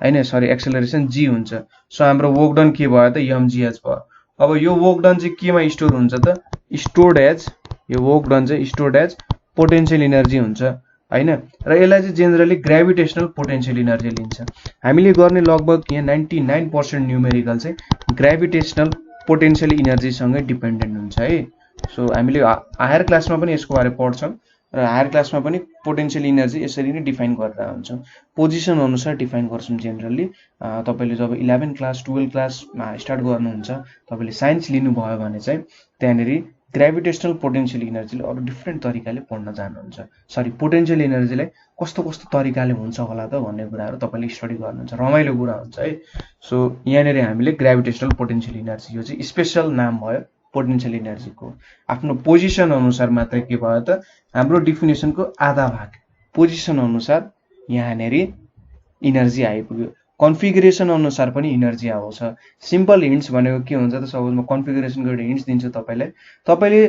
हैन, सरी एक्सेलरेसन g हुन्छ। सो हाम्रो वर्क डन के भयो त, mgh भयो। अब यो वर्क डन चाहिँ केमा स्टोर हुन्छ त, स्टोर्ड एज, यो वर्क डन चाहिँ स्टोर्ड एज पोटेन्शियल इनर्जी हुन्छ हैन। र यसलाई चाहिँ जेनरली ग्रेभिटेशनल पोटेन्शियल इनर्जी लिन्छ। हामीले गर्ने लगभग यहाँ 99% न्युमेरिकल चाहिँ ग्रेभिटेशनल पोटेन्शियल इनर्जीसँगै डिपेन्डेन्ट हुन्छ है। सो हामीले हायर क्लासमा पनि यसको बारे पढ्छौँ र हायर क्लासमा पनि पोटेन्शियल इनर्जी यसरी नै डिफाइन गरेर हुन्छौँ, पोजिसन अनुसार डिफाइन गर्छौँ जेनरली। तपाईँले जब 11 क्लास 12 क्लासमा स्टार्ट गर्नुहुन्छ, तपाईँले साइन्स लिनुभयो भने चाहिँ त्यहाँनेरि ग्रेभिटेशनल पोटेन्शियल इनर्जीले अरू डिफ्रेन्ट तरिकाले पढ्न जानुहुन्छ। सरी, पोटेन्शियल इनर्जीलाई कस्तो कस्तो तरिकाले हुन्छ होला त भन्ने कुराहरू तपाईँले स्टडी गर्नुहुन्छ, रमाइलो कुरा हुन्छ है। सो यहाँनेरि हामीले ग्रेभिटेशनल पोटेन्शियल इनर्जी, यो चाहिँ स्पेसल नाम भयो पोटेन्शियल इनर्जीको। आफ्नो पोजिसन अनुसार मात्रै के भयो त, हाम्रो डिफिनेसनको आधा भाग पोजिसन अनुसार यहाँनेरि इनर्जी आइपुग्यो। कन्फिगरेसन अनुसार पनि इनर्जी आउँछ। सिम्पल हिन्ट्स भनेको के हुन्छ त, सपोज म कन्फिगरेसनको एउटा हिन्ट्स दिन्छु तपाईँलाई। तपाईँले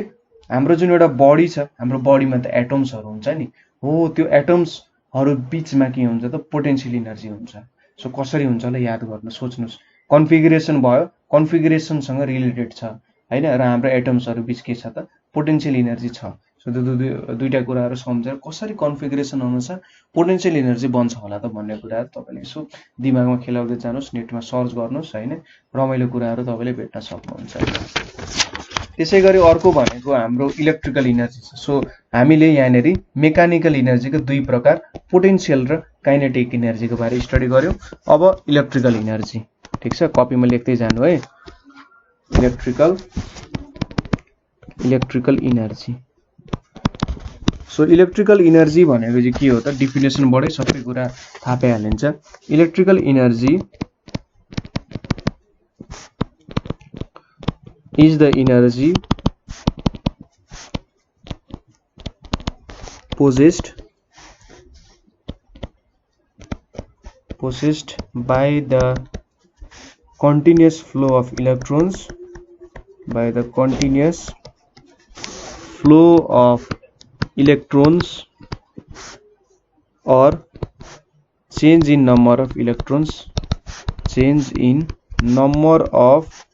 हाम्रो जुन एउटा बडी छ, हाम्रो बडीमा त एटम्सहरू हुन्छ नि, हो त्यो एटम्सहरू बिचमा के हुन्छ त, पोटेन्शियल इनर्जी हुन्छ। सो कसरी हुन्छ होला याद गर्नु, सोच्नुहोस्। कन्फिगरेसन भयो, कन्फिगरेसनसँग रिलेटेड छ हैन, र हाम्रो एटम्सहरू बिच के छ त, पोटेन्शियल इनर्जी छ। सो त्यो दुईटा कुराहरू सम्झेर कसरी कन्फिगरेसन अनुसार पोटेन्शियल इनर्जी बन्छ होला त भन्ने कुराहरू तपाईँले यसो दिमागमा खेलाउँदै जानुहोस्, नेटमा सर्च गर्नुहोस् हैन, रमाइलो कुराहरू तपाईँले भेट्न सक्नुहुन्छ। त्यसै गरी अर्को भनेको हाम्रो इलेक्ट्रिकल इनर्जी छ। सो हामीले यहाँनेरि मेकानिकल इनर्जीको दुई प्रकार, पोटेन्शियल र काइनेटिक इनर्जीको बारे स्टडी गर्यौँ। अब इलेक्ट्रिकल इनर्जी, ठिक छ, कपीमा लेख्दै जानु है, electrical energy. So electrical energy भनेको चाहिँ के हो त, डिफिनेसनबाटै सबै कुरा थाहा पाइहालिन्छ। Electrical energy is the energy possessed by the continuous flow of electrons, or change in number of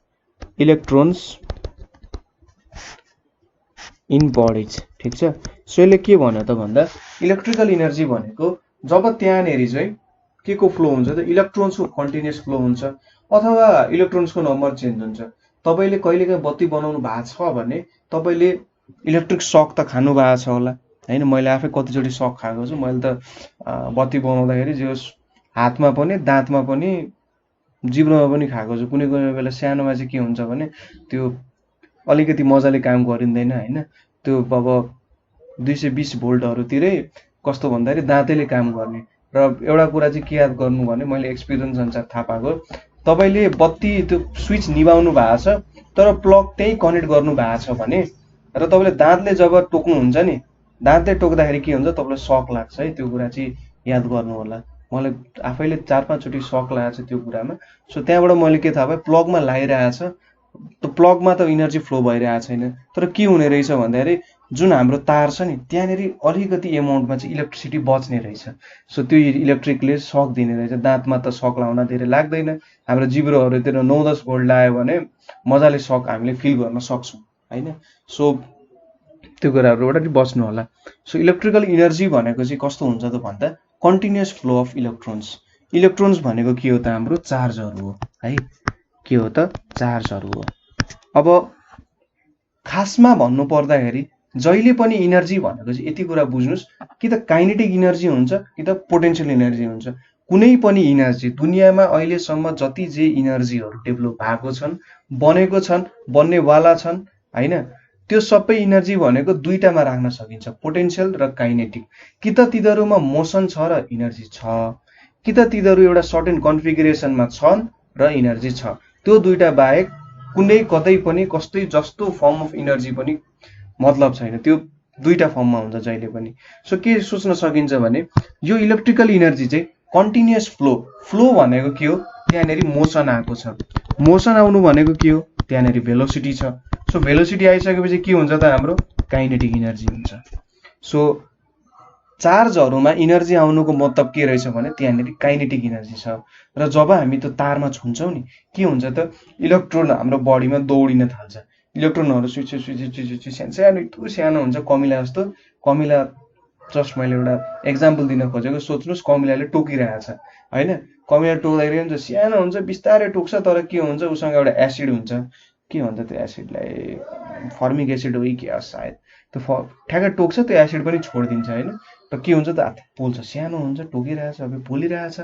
electrons in bodies, ठिक छ। सो यसले के भन्यो त भन्दा इलेक्ट्रिकल इनर्जी भनेको जब त्यहाँनेरि चाहिँ के को फ्लो हुन्छ त, इलेक्ट्रोन्सको कन्टिन्युअस फ्लो हुन्छ अथवा इलेक्ट्रोन्सको नम्बर चेन्ज हुन्छ। तपाईँले कहिलेकाहीँ बत्ती बनाउनु भएको छ भने तपाईँले इलेक्ट्रिक सक त खानु भएको छ होला हैन। मैले आफै कतिचोटि सक खाएको छु। मैले त बत्ती बनाउँदाखेरि जो हातमा पनि, दाँतमा पनि, जिब्रोमा पनि खाएको छु। कुनै कुनै बेला सानोमा चाहिँ के हुन्छ भने त्यो अलिकति मजाले काम गरिँदैन हैन, त्यो अब 220 भोल्टहरुतिरै कस्तो भन्दाखेरि दाँतैले काम गर्ने। र एउटा कुरा चाहिँ के याद गर्नु भने मैले एक्सपिरियन्स अनुसार थाहा पाएको, तपाईले बत्ती त्यो स्विच निभाउनु भएको छ तर प्लग त्यही कनेक्ट गर्नु भएको छ भने र तपाईले दाँतले जब टोक्नुहुन्छ नि, दाँतले टोक्दाखेरि के हुन्छ तपाईलाई सक लाग्छ है। त्यो कुरा चाहिँ याद गर्नु होला। मलाई आफैले 4-5 चोटि सक लागेको छ त्यो कुरामा। सो त्यहाँबाट मैले के थाहा भयो, प्लगमा लागिरहेछ त प्लगमा त इनर्जी फ्लो भइरहेको छैन। तर के हुने रहेछ भन्दाखेरि जुन हाम्रो तार छ नि त्यहाँनेरि अलिकति एमाउन्टमा चाहिँ इलेक्ट्रिसिटी बच्ने रहेछ। सो त्यो इलेक्ट्रिकले सक दिने रहेछ। दाँतमा त सक लाउन धेरै लाग्दैन। हाम्रो जिब्रोहरूतिर 9-10 भोल्ट लाग्यो भने मजाले सक हामीले फिल गर्न सक्छौँ हैन। सो त्यो कुराहरूबाट नि बच्नु होला। सो इलेक्ट्रिकल इनर्जी भनेको चाहिँ कस्तो हुन्छ त भन्दा continuous flow of electrons. Electrons भनेको के हो त, हाम्रो चार्जहरू हो है। के हो त, चार्जहरू हो। अब खासमा भन्नु पर्दाखेरि जहिले पनि इनर्जी भनेको चाहिँ यति कुरा बुझ्नुस्, कि त काइनेटिक इनर्जी हुन्छ कि त पोटेन्शियल इनर्जी हुन्छ। कुनै पनि इनर्जी दुनियाँमा अहिलेसम्म जति जे इनर्जीहरू डेभलप भएको छन्, बनेको छन्, बन्नेवाला छन् हैन, त्यो सबै इनर्जी भनेको दुईटामा राख्न सकिन्छ, पोटेन्शियल र काइनेटिक। कि त तिनीहरूमा मोसन छ र इनर्जी छ, कि त तिनीहरू एउटा सर्टेन कन्फिगरेसनमा छन् र इनर्जी छ। त्यो दुईटा बाहेक कुनै कतै पनि कस्तै जस्तो फर्म अफ इनर्जी पनि मतलब छैन। त्यो दुईटा फर्ममा हुन्छ जहिले पनि। सो के सोच्न सकिन्छ भने यो इलेक्ट्रिकल इनर्जी चाहिँ कन्टिन्युअस फ्लो भनेको के हो, त्यहाँनेरि मोसन आएको छ। मोसन आउनु भनेको के हो, त्यहाँनेरि भेलोसिटी छ। सो भेलोसिटी आइसकेपछि के हुन्छ त, हाम्रो काइनेटिक इनर्जी हुन्छ। सो चार्जहरूमा इनर्जी आउनुको मतलब के रहेछ भने त्यहाँनेरि काइनेटिक इनर्जी छ। र जब हामी त्यो तारमा छुन्छौँ नि के हुन्छ त, इलेक्ट्रोन हाम्रो बडीमा दौडिन थाल्छ। इलेक्ट्रोनहरू सानो यत्रो सानो हुन्छ, कमिला जस्तो। कमिला जस्ट मैले एउटा एक्जाम्पल दिन खोजेको। सोच्नुहोस् कमिलाले टोकिरहेछ हैन, कमिला टोक्दाखेरि हुन्छ सानो हुन्छ, बिस्तारै टोक्छ, तर के हुन्छ उसँग एउटा एसिड हुन्छ। के भन्छ त्यो एसिडलाई, फर्मिक एसिड हो कि के हो सायद। त्यो ठ्याक्कै टोक्छ, त्यो एसिड पनि छोडिदिन्छ हैन। र के हुन्छ त, हात पोल्छ, सानो हुन्छ, टोकिरहेछ, अब पोलिरहेछ।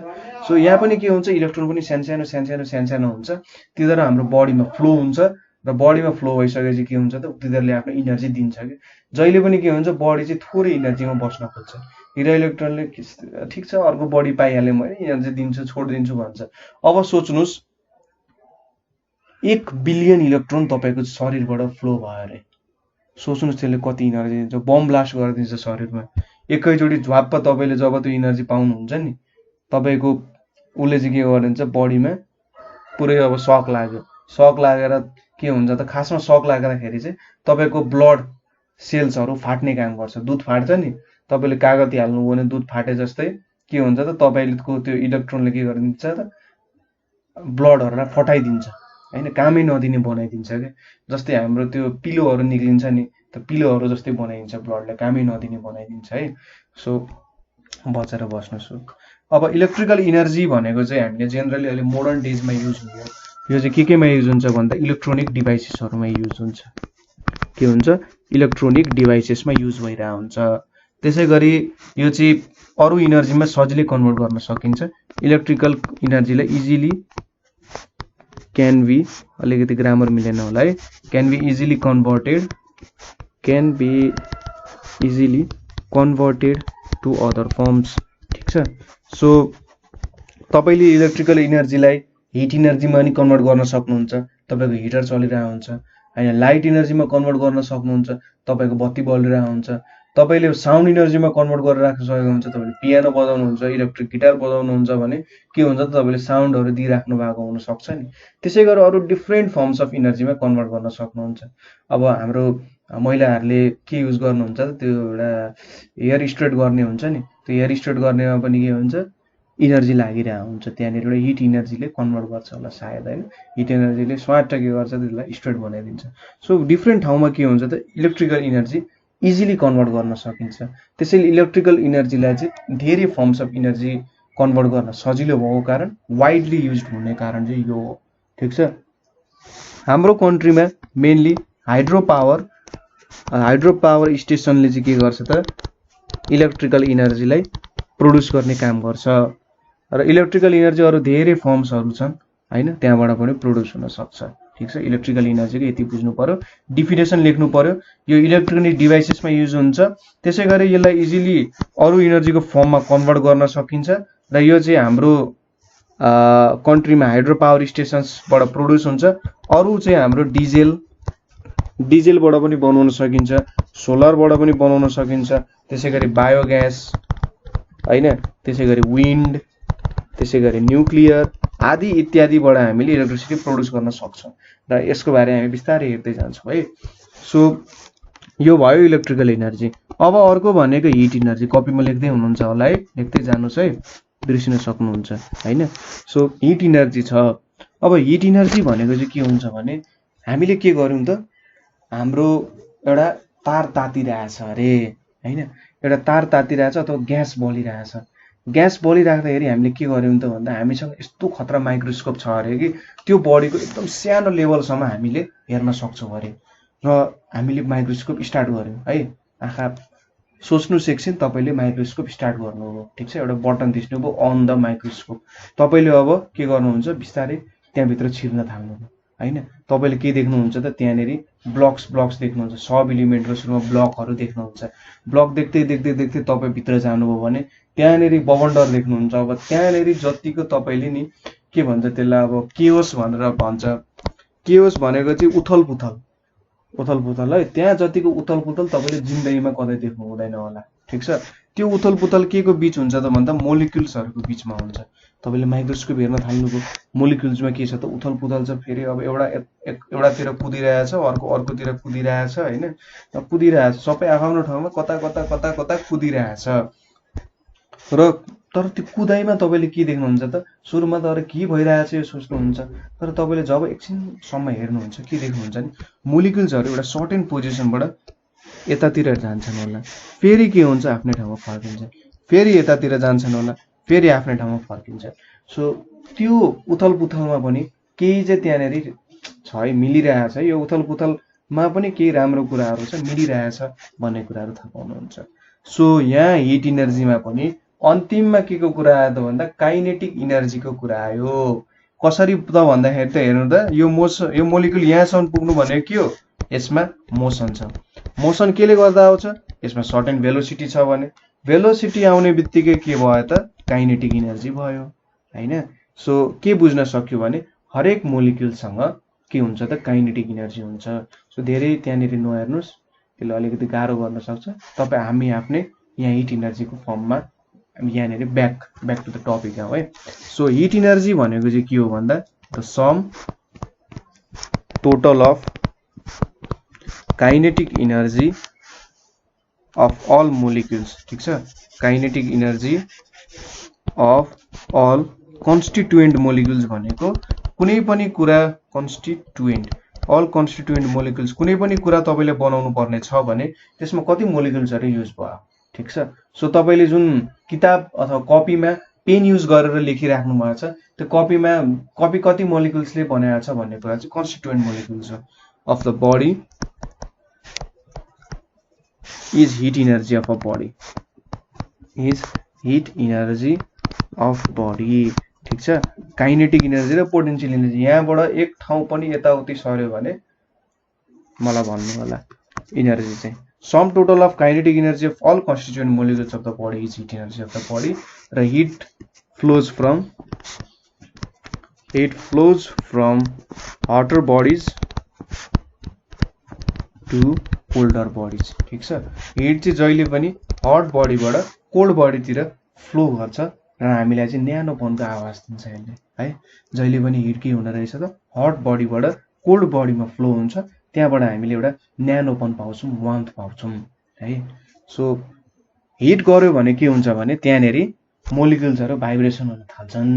सो यहाँ पनि के हुन्छ, इलेक्ट्रोन पनि सानो सानो हुन्छ। तिनीहरू हाम्रो बडीमा फ्लो हुन्छ र बडीमा फ्लो भइसकेपछि के हुन्छ त, तिनीहरूले आफ्नो इनर्जी दिन्छ कि। जहिले पनि के हुन्छ, बडी चाहिँ थोरै इनर्जीमा बस्न खोज्छ। हिरा इलेक्ट्रोनले ठिक छ अर्को बडी पाइहालेँ मैले, इनर्जी दिन्छु छोडिदिन्छु भन्छ। अब सोच्नुहोस् 1 बिलियन इलेक्ट्रोन तपाईँको शरीरबाट फ्लो भयो अरे। सोच्नुहोस् त्यसले कति इनर्जी दिन्छ, बम ब्लास्ट गरिदिन्छ शरीरमा एकैचोटि झ्वाप्प। तपाईँले जब त्यो इनर्जी पाउनुहुन्छ नि, तपाईँको उसले चाहिँ के गरिदिन्छ बडीमा पुरै। अब सक लाग्यो, सक लागेर के हुन्छ त, खासमा सक लाग्दाखेरि चाहिँ तपाईँको ब्लड सेल्सहरू फाट्ने काम गर्छ। दुध फाट्छ नि, तपाईँले कागती हाल्नुभयो भने दुध फाटे जस्तै के हुन्छ त, तपाईँको त्यो इलेक्ट्रोनले के गरिदिन्छ त, ब्लडहरूलाई फटाइदिन्छ हैन, कामै नदिने बनाइदिन्छ क्या। जस्तै हाम्रो त्यो पिलोहरू निक्लिन्छ नि, त पिलोहरू जस्तै बनाइदिन्छ, ब्लडलाई कामै नदिने बनाइदिन्छ है। सो बचेर बस्नुहोस्। अब इलेक्ट्रिकल इनर्जी भनेको चाहिँ हामीले जेनरली अहिले मोडर्न डेजमा युज हुने, यो चाहिँ केमा युज हुन्छ भन्दा इलेक्ट्रोनिक डिभाइसेसहरूमा युज हुन्छ। के हुन्छ, इलेक्ट्रोनिक डिभाइसेसमा युज भइरहेको हुन्छ। त्यसै गरी यो चाहिँ अरू इनर्जीमा सजिलै कन्भर्ट गर्न सकिन्छ। इलेक्ट्रिकल इनर्जीलाई इजिली क्यान बी, अलिकति ग्रामर मिलेन होला है, can be easily converted to other forms. ठिक छ। सो तपाईँले इलेक्ट्रिकल इनर्जीलाई हिट इनर्जीमा पनि कन्भर्ट गर्न सक्नुहुन्छ, तपाईँको हिटर चलिरहेको हुन्छ हैन। लाइट इनर्जीमा कन्भर्ट गर्न सक्नुहुन्छ, तपाईँको बत्ती बलिरहेको हुन्छ। तपाईँले साउन्ड इनर्जीमा कन्भर्ट गरेर राख्न सकेको हुन्छ, तपाईँले पियानो बजाउनुहुन्छ, इलेक्ट्रिक गिटार बजाउनुहुन्छ भने के हुन्छ त, तपाईँले साउन्डहरू दिइराख्नु भएको हुनसक्छ नि। त्यसै गरेर अरू डिफ्रेन्ट फर्म्स अफ इनर्जीमा कन्भर्ट गर्न सक्नुहुन्छ। अब हाम्रो महिलाहरूले के युज गर्नुहुन्छ त, त्यो एउटा हेयर स्ट्रेट गर्ने हुन्छ नि, त्यो हेयर स्ट्रेट गर्नेमा पनि के हुन्छ, इनर्जी लागिरहेको हुन्छ। त्यहाँनिर एउटा हिट इनर्जीले कन्भर्ट गर्छ होला सायद हैन, हिट एनर्जीले स्वाट के गर्छ, त्यसलाई स्ट्रेट बनाइदिन्छ। सो डिफ्रेन्ट ठाउँमा के हुन्छ त, इलेक्ट्रिकल इनर्जी इजिली कन्भर्ट गर्न सकिन्छ। त्यसैले इलेक्ट्रिकल इनर्जीलाई चाहिँ धेरै फर्म्स अफ इनर्जी कन्भर्ट गर्न सजिलो भएको कारण, वाइडली युज हुने कारण चाहिँ यो हो। ठिक छ। हाम्रो कन्ट्रीमा मेनली हाइड्रो पावर स्टेसनले चाहिँ के गर्छ त, इलेक्ट्रिकल इनर्जीलाई प्रोड्युस गर्ने काम गर्छ। र इलेक्ट्रिकल इनर्जी अरू धेरै फर्म्सहरू छन् हैन, त्यहाँबाट पनि प्रोड्युस हुन सक्छ। ठिक छ। इलेक्ट्रिकल इनर्जीको यति बुझ्नु पर्यो, डिफिनेसन लेख्नु पर्यो। यो इलेक्ट्रोनिक डिभाइसेसमा युज हुन्छ, त्यसै गरी यसलाई इजिली अरू इनर्जीको फर्ममा कन्भर्ट गर्न सकिन्छ। र यो चाहिँ हाम्रो कन्ट्रीमा हाइड्रो पावर स्टेसन्सबाट प्रोड्युस हुन्छ। अरू चाहिँ हाम्रो डिजेलबाट पनि बनाउन सकिन्छ, सोलरबाट पनि बनाउन सकिन्छ, त्यसै गरी बायोग्यास हैन, त्यसै गरी विन्ड, त्यसै गरी न्युक्लियर आदि इत्यादिबाट हामीले इलेक्ट्रिसिटी प्रोड्युस गर्न सक्छौँ र यसको बारे हामी बिस्तारै हेर्दै जान्छौँ है। सो यो भयो इलेक्ट्रिकल इनर्जी। अब अर्को भनेको हिट इनर्जी। कपीमा लेख्दै हुनुहुन्छ होला है, लेख्दै जानुहोस् है, बिर्सिन सक्नुहुन्छ हैन। सो हिट इनर्जी छ। अब हिट इनर्जी भनेको चाहिँ के हुन्छ भने हामीले के गर्यौँ त, हाम्रो एउटा तार तातिरहेछ अरे हैन, एउटा तार तातिरहेछ अथवा ग्यास बलिरहेछ। ग्यास बलिराख्दाखेरि हामीले के गर्यौँ त भन्दा हामीसँग यस्तो खतरा माइक्रोस्कोप छ अरे कि त्यो बडीको एकदम सानो लेभलसम्म हामीले हेर्न सक्छौँ अरे। र हामीले माइक्रोस्कोप स्टार्ट गर्यौँ है। आँखा सोच्नु सेक्सन तपाईँले माइक्रोस्कोप स्टार्ट गर्नुभयो, ठिक छ, एउटा बटन थिच्नुभयो अन द माइक्रोस्कोप। तपाईँले अब के गर्नुहुन्छ, बिस्तारै त्यहाँभित्र छिर्न थाल्नुभयो हैन। तपाईँले के देख्नुहुन्छ त, त्यहाँनेरि ब्लक्स देख्नुहुन्छ, सब इलिमेन्टको सुरुमा ब्लकहरू देख्नुहुन्छ। ब्लक देख्दै देख्दै देख्दै तपाईँ भित्र जानुभयो भने त्यहाँनेरि बबन्डर देख्नुहुन्छ। अब त्यहाँनेरि जतिको तपाईँले नि के भन्छ त्यसलाई, अब केओस भनेर भन्छ। केओस भनेको चाहिँ उथल पुथल है। त्यहाँ जतिको उथल पुथल तपाईँले जिन्दगीमा कतै देख्नु हुँदैन होला, ठिक छ। त्यो उथल पुथल के को बीच हुन्छ त भन्दा मोलिक्युल्सहरूको बीचमा हुन्छ। तपाईँले माइक्रोस्कोप हेर्न थाल्नुभयो, मोलिक्युल्समा के छ त, उथल पुथल छ। फेरि अब एउटातिर कुदिरहेछ, अर्कोतिर कुदिरहेछ हैन, कुदिरहेछ, सबै आफ्नो ठाउँमा कता कता कता कता कुदिरहेछ। र तर त्यो कुदाइमा तपाईँले के देख्नुहुन्छ त, सुरुमा त अरे के भइरहेछ यो सोच्नुहुन्छ, तर तपाईँले जब एकछिनसम्म हेर्नुहुन्छ के देख्नुहुन्छ नि, मोलिक्युल्सहरू एउटा सर्टेन पोजिसनबाट यतातिर जान्छन् होला, फेरि के हुन्छ आफ्नै ठाउँमा फर्किन्छ, फेरि यतातिर जान्छन् होला, फेरि आफ्नै ठाउँमा फर्किन्छ। सो त्यो उथल पुथलमा पनि केही चाहिँ त्यहाँनेरि छ है, मिलिरहेछ है। यो उथल पुथलमा पनि केही राम्रो कुराहरू छ, मिलिरहेछ भन्ने कुराहरू थाहा पाउनुहुन्छ। सो यहाँ हिट इनर्जीमा पनि अन्तिममा के को कुरा आयो त भन्दा काइनेटिक इनर्जीको कुरा आयो। कसरी त भन्दाखेरि त हेर्नु त, यो मोलिक्युल यहाँसम्म पुग्नु भनेको के हो, यसमा मोसन छ। मोसन केले गर्दा आउँछ, यसमा सर्टेन भेलोसिटी छ भने भेलोसिटी आउने बित्तिकै के भयो त, काइनेटिक इनर्जी भयो हैन। सो के बुझ्न सक्यो भने हरेक मोलिक्युलसँग के हुन्छ त, काइनेटिक इनर्जी हुन्छ। सो धेरै त्यहाँनिर नहेर्नुहोस्, त्यसले अलिकति गाह्रो गर्न सक्छ। तपाईँ हामी आफ्नै यहाँ हिट इनर्जीको फर्ममा यहाँनिर ब्याक टु द टपिक आऊ है। सो हिट इनर्जी भनेको चाहिँ के हो भन्दा the sum total of kinetic energy of all molecules, ठिक छ। Kinetic energy of all constituent molecules भनेको कुनै पनि कुरा अल कन्स्टिट्युएन्ट मोलिक्युल्स, कुनै पनि कुरा तपाईँले बनाउनु पर्ने छ भने त्यसमा कति मोलिक्युल्सहरू युज भयो, ठिक छ। सो तपाईँले जुन किताब अथवा कपीमा पेन युज गरेर लेखिराख्नु भएको छ, त्यो कपी कति मोलिक्युल्सले बनाएको छ भन्ने कुरा चाहिँ कन्स्टिट्युएन्ट मोलिक्युल्स हो of the body is heat energy of a body, is heat energy of body, ठिक छ। काइनेटिक इनर्जी र पोटेन्सियल इनर्जी, यहाँबाट एक ठाउँ पनि यताउति सर्यो भने मलाई भन्नु होला इनर्जी चाहिँ some total of kinetic energy of all constituent molecules of the body is heat energy of the body. र heat flows from hotter bodies to colder bodies, ठिक छ। हिट चाहिँ जहिले पनि हट बडीबाट कोल्ड बडीतिर फ्लो गर्छ र हामीलाई चाहिँ न्यानोपनको आवाज दिन्छ यसले है। जहिले पनि हिट के हुँदो रहेछ त, हट बडीबाट कोल्ड बडीमा फ्लो हुन्छ, त्यहाँबाट हामीले एउटा न्यानोपन पाउँछौँ, वार्मथ पाउँछौँ है। सो हिट गर्यो भने के हुन्छ भने त्यहाँनेरि मोलिक्युल्सहरू भाइब्रेसन हुन थाल्छन्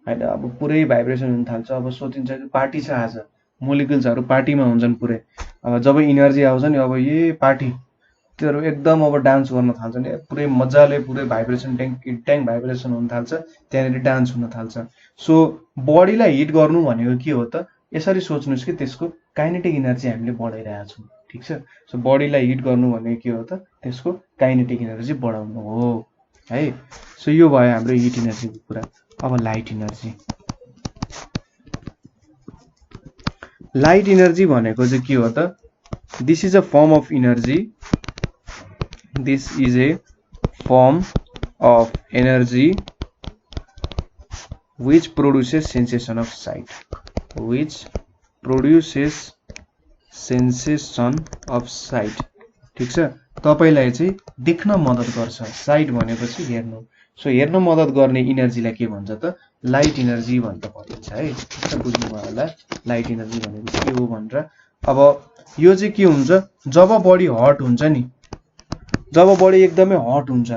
हैन। अब पुरै भाइब्रेसन हुन थाल्छ। अब सोचिन्छ कि पार्टी छ आज, मोलिक्युल्सहरू पार्टीमा हुन्छन् पुरै। अब जब इनर्जी आउँछ नि, अब ये पार्टी, त्योहरू एकदम अब डान्स गर्न थाल्छन्, पुरै मजाले पुरै भाइब्रेसन ट्याङ भाइब्रेसन हुन थाल्छ, त्यहाँनेरि डान्स हुन थाल्छ। सो बडीलाई हिट गर्नु भनेको के हो त, यसरी सोच्नुहोस् कि त्यसको काइनेटिक इनर्जी हामीले बढाइरहेका छौँ, ठिक छ। सो बडीलाई हिट गर्नु भनेको के हो त, त्यसको काइनेटिक इनर्जी बढाउनु हो है। सो यो भयो हाम्रो हिट इनर्जीको कुरा। अब लाइट इनर्जी। लाइट इनर्जी भनेको चाहिँ के हो त, this is a form of energy, this is a form of energy which produces sensation of sight, which produces sensation of sight। ठीक छ, तपाईलाई चाहिँ देख्न मद्दत गर्छ। साइट भनेपछि हेर्नु, सो हेर्न मद्दत गर्ने इनर्जीलाई के भन्छ त लाइट इनर्जी भनेर भनिन्छ है। बुझ्नुभयो होला लाइट इनर्जी भनेको के हो भनेर। अब यो चाहिँ के हुन्छ जब बडी हट हुन्छ नि, जब बडी एकदमै हट हुन्छ,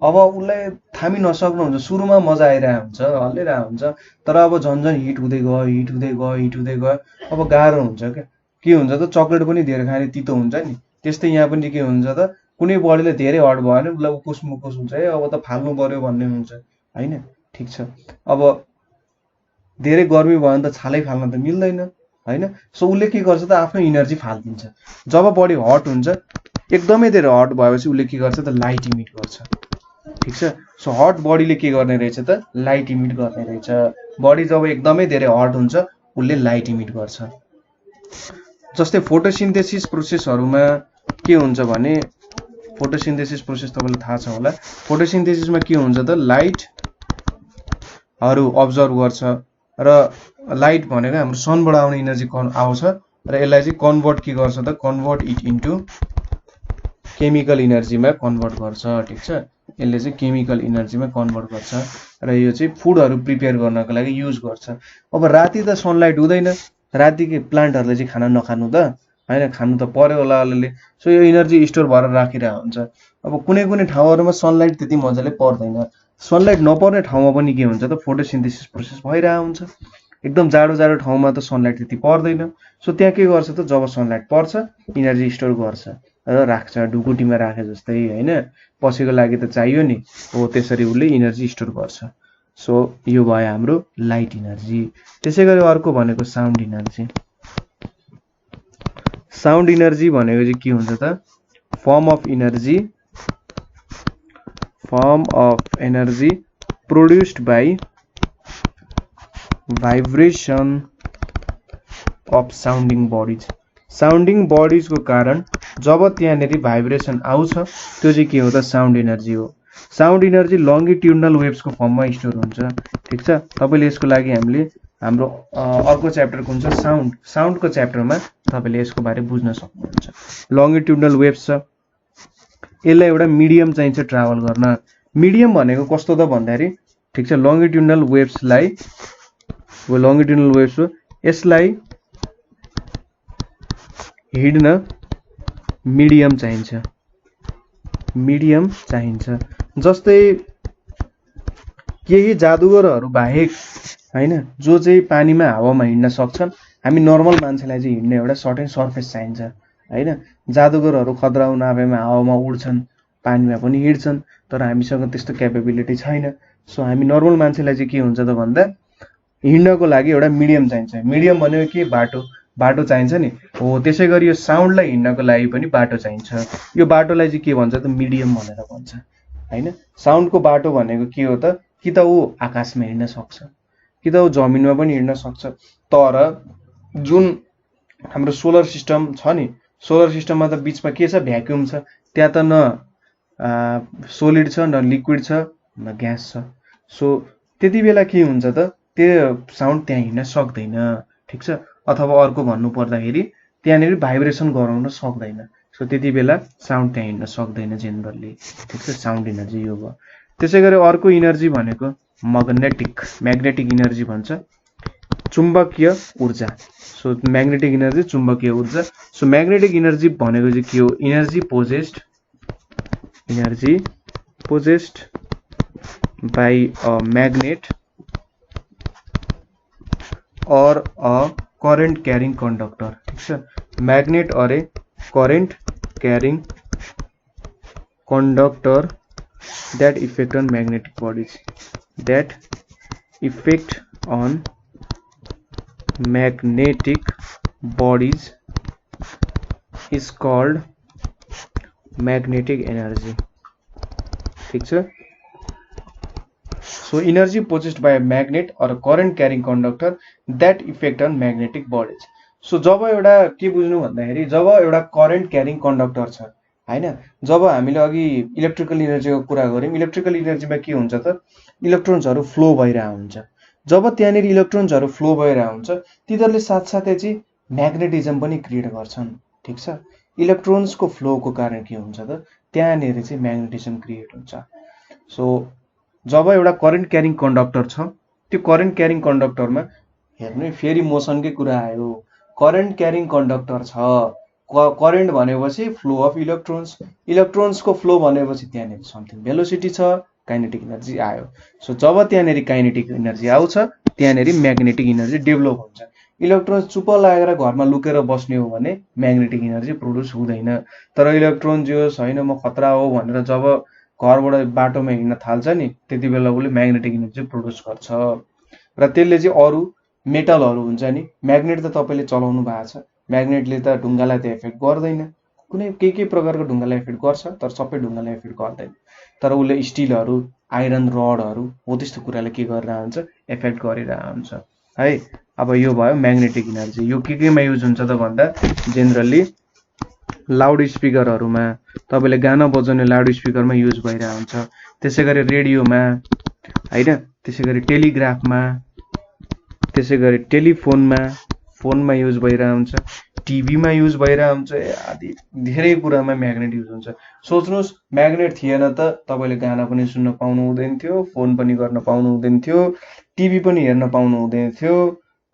अब उसलाई थामी नसक्नु हुन्छ। सुरुमा मजा आइरहेको हुन्छ, हल्लिरहेको हुन्छ, तर अब झन्झन हिट हुँदै गयो, हिट हुँदै गयो, हिट हुँदै गयो, अब गाह्रो हुन्छ क्या। के हुन्छ त चक्लेट पनि धेरै खाने तितो हुन्छ नि, त्यस्तै यहाँ पनि के हुन्छ त कुनै बडीले धेरै हट भयो भने उसलाई उकुस मुकुस हुन्छ, अब त फाल्नु पर्यो भन्ने हुन्छ हैन। ठीक छ, अब धेरै गर्मी भयो भने त छालै फाल्न त मिल्दैन हैन। सो उसले के गर्छ त आफ्नो इनर्जी फाल्दिन्छ। जब बडी हट हुन्छ, एकदमै धेरै हट भएपछि उसले के गर्छ त लाइट इमिट गर्छ। ठीक छ, सो हट बडीले के गर्ने रहेछ त लाइट इमिट गर्ने रहेछ। बडी जब एकदमै धेरै हट हुन्छ उसले लाइट इमिट गर्छ। जस्तै फोटोसिन्थेसिस प्रोसेसहरुमा के हुन्छ भने, फोटोसिन्थेसिस प्रोसेस तपाईलाई थाहा छ होला। फोटोसिन्थेसिसमा के हुन्छ त लाइट हरु अब्जर्भ गर्छ र लाइट भनेको हाम्रो सनबाट आउने एनर्जी आउँछ र यसलाई चाहिँ कन्भर्ट के गर्छ त कन्भर्ट इट इन्टु केमिकल एनर्जीमा कन्भर्ट गर्छ। ठीक छ, यसले चाहिँ केमिकल एनर्जीमा कन्भर्ट गर्छ र यो चाहिँ फुडहरु प्रिपेयर गर्नको लागि युज गर्छ। अब राति त सनलाइट हुँदैन, रातिकै प्लान्टहरुले चाहिँ खाना नखानु त हैन, खानु त पर्यो होला अलिअलि। सो यो एनर्जी स्टोर भएर राखिरहेको हुन्छ। अब कुनै कुनै ठाउँहरुमा सनलाइट त्यति मजाले पर्दैन, सनलाइट नपर्ने ठाउँमा पनि के हुन्छ त फोटोसिन्थेसिस प्रोसेस भइरहेको हुन्छ। एकदम जाडो जाडो ठाउँमा त सनलाइट त्यति पर्दैन, सो त्यहाँ के गर्छ त जब सनलाइट पर्छ एनर्जी स्टोर गर्छ र राख्छ, ढुकुटीमा राखे जस्तै हैन। पछिको लागि त चाहियो नि, हो त्यसरी उसले एनर्जी स्टोर गर्छ। सो यो भयो हाम्रो लाइट एनर्जी। त्यसैगरी अर्को भनेको साउन्ड एनर्जी। साउन्ड एनर्जी भनेको चाहिँ के हुन्छ त form of energy produced by vibration of sounding bodies. Sounding bodies को कारण जब त्यहाँनेरि भाइब्रेसन आउँछ त्यो चाहिँ के हो त साउन्ड एनर्जी हो। साउन्ड एनर्जी लंगिट्युडनल वेव्स को फर्ममा स्टोर हुन्छ। ठीक छ, तपाईले यसको लागि हामीले हाम्रो अर्को च्याप्टर कुन छ साउन्ड, साउन्डको च्याप्टरमा तपाईले यसको बारे बुझ्न सक्नुहुन्छ। लंगिट्युडनल वेव्स छ, यसलाई एउटा मिडियम चाहिन्छ ट्राभल गर्न। मिडियम भनेको कस्तो त भन्दाखेरि, ठीक छ, लंगिट्युडनल वेव्सलाई वो लंगिट्युडनल वेव्स हो, यसलाई हिड्न मिडियम चाहिन्छ, मिडियम चाहिन्छ। जस्तै केही जादुगरहरु बाहेक हैन जो चाहिँ पानीमा हावामा हिड्न सक्छन्, हामी नर्मल मान्छेलाई चाहिँ हिड्ने एउटा सर्टेन सर्फेस चाहिन्छ हैन। जादुगरहरु खतरा नभएमा हावामा उड्छन्, पानीमा पनि हिड्छन्, तर हामीसँग त्यस्तो क्यापेबिलिटी छैन। सो हामी नर्मल मान्छेलाई चाहिँ के हुन्छ त भन्दा हिड्नको लागि एउटा मिडियम चाहिन्छ। मिडियम भनेको के बाटो, बाटो चाहिन्छ नि, हो त्यसैगरी यो साउन्डलाई हिड्नको लागि पनि बाटो चाहिन्छ। यो बाटोलाई चाहिँ के भन्छ त मिडियम भनेर भन्छ हैन। साउन्डको बाटो भनेको के हो त, कि त ऊ आकाशमा हिड्न सक्छ, कि त ऊ जमिनमा पनि हिड्न सक्छ। तर जुन हाम्रो सोलर सिस्टम छ नि, सोलर सिस्टममा त बीचमा के छ भ्याक्युम छ, त्यहाँ त न सोलिड छ, न लिक्विड छ, न ग्यास छ। सो त्यति बेला के हुन्छ त त्यो साउन्ड त्यहाँ हिड्न सक्दैन। ठीक छ, अथवा अर्को भन्नु पर्दाखेरि त्यहाँनेरि भाइब्रेसन गराउन सक्दैन। सो त्यति बेला साउन्ड त्यहाँ हिड्न सक्दैन जेनरली। ठीक छ, साउन्ड एनर्जी यो भयो। त्यसैगरी अर्को एनर्जी भनेको म्याग्नेटिक एनर्जी भन्छ, चुम्बकीय ऊर्जा। सो म्याग्नेटिक एनर्जी चुम्बकीय ऊर्जा। सो म्याग्नेटिक एनर्जी भनेको चाहिँ के हो, energy possessed by a magnet or a current carrying conductor। ठीक छ, magnet or a current carrying conductor that effect on magnetic bodies, that effect on magnetic bodies is called magnetic energy। ठीक छ, so energy possessed by a magnet or a current carrying conductor that effect on magnetic bodies। so जब एउटा के बुझ्नु भन्दाखेरि, जब एउटा current carrying conductor छ हैन, जब हामीले अघि इलेक्ट्रिकल एनर्जीको कुरा गर्यौं, इलेक्ट्रिकल एनर्जीमा के हुन्छ त इलेक्ट्रोन्सहरु फ्लो भइरहेको हुन्छ। जब त्यहाँनिर इलेक्ट्रोन्सहरू फ्लो भइरहेको हुन्छ तिनीहरूले साथसाथै चाहिँ म्याग्नेटिजम पनि क्रिएट गर्छन्। ठिक छ, इलेक्ट्रोन्सको फ्लोको कारण के हुन्छ त त्यहाँनिर चाहिँ म्याग्नेटिजम क्रिएट हुन्छ। सो जब एउटा करेन्ट क्यारिङ कन्डक्टर छ त्यो करेन्ट क्यारिङ कन्डक्टरमा हेर्नु फेरि मोसनकै कुरा आयो। करेन्ट क्यारिङ कन्डक्टर छ, करेन्ट भनेपछि फ्लो अफ इलेक्ट्रोन्स, इलेक्ट्रोन्सको फ्लो भनेपछि त्यहाँनिर समथिङ भेलोसिटी छ, काइनेटिक इनर्जी आयो। सो जब त्यहाँनिर काइनेटिक इनर्जी आउँछ त्यहाँनिर म्याग्नेटिक इनर्जी डेभलप हुन्छ। इलेक्ट्रोन चुप लागेर घरमा लुकेर बस्ने हो भने म्याग्नेटिक इनर्जी प्रोड्युस हुँदैन। तर इलेक्ट्रोन जो होइन म खतरा हो भनेर जब घरबाट बाटोमा हिँड्न थाल्छ नि त्यति बेला उसले म्याग्नेटिक इनर्जी प्रोड्युस गर्छ। र त्यसले चाहिँ अरू मेटलहरू हुन्छ नि, म्याग्नेट त तपाईँले चलाउनु भएको छ, म्याग्नेटले त ढुङ्गालाई त एफेक्ट गर्दैन, कुनै के प्रकारको ढुङ्गालाई एफेक्ट गर्छ तर सबै ढुङ्गालाई एफेक्ट गर्दैन। तर उसले स्टिलहरू, आइरन रडहरू हो त्यस्तो कुराले के गरिरहेको हुन्छ, एफेक्ट गरिरहेको हुन्छ है। अब यो भयो म्याग्नेटिक इनर्जी। यो केमा युज हुन्छ त भन्दा जेनरली लाउड स्पिकरहरूमा, तपाईँले गाना बजाउने लाउड स्पिकरमा युज भइरहेको हुन्छ। त्यसै गरी रेडियोमा होइन, त्यसै गरी टेलिग्राफमा, त्यसै गरी फोनमा युज भइरहेको हुन्छ, टिभीमा युज भइरहेको हुन्छ, आदि धेरै कुरामा म्याग्नेट युज हुन्छ। सोच्नुहोस् म्याग्नेट थिएन त तपाईँले गाना पनि सुन्न पाउनु हुँदैन थियो, फोन पनि गर्न पाउनु हुँदैन थियो, टिभी पनि हेर्न पाउनु हुँदैन थियो,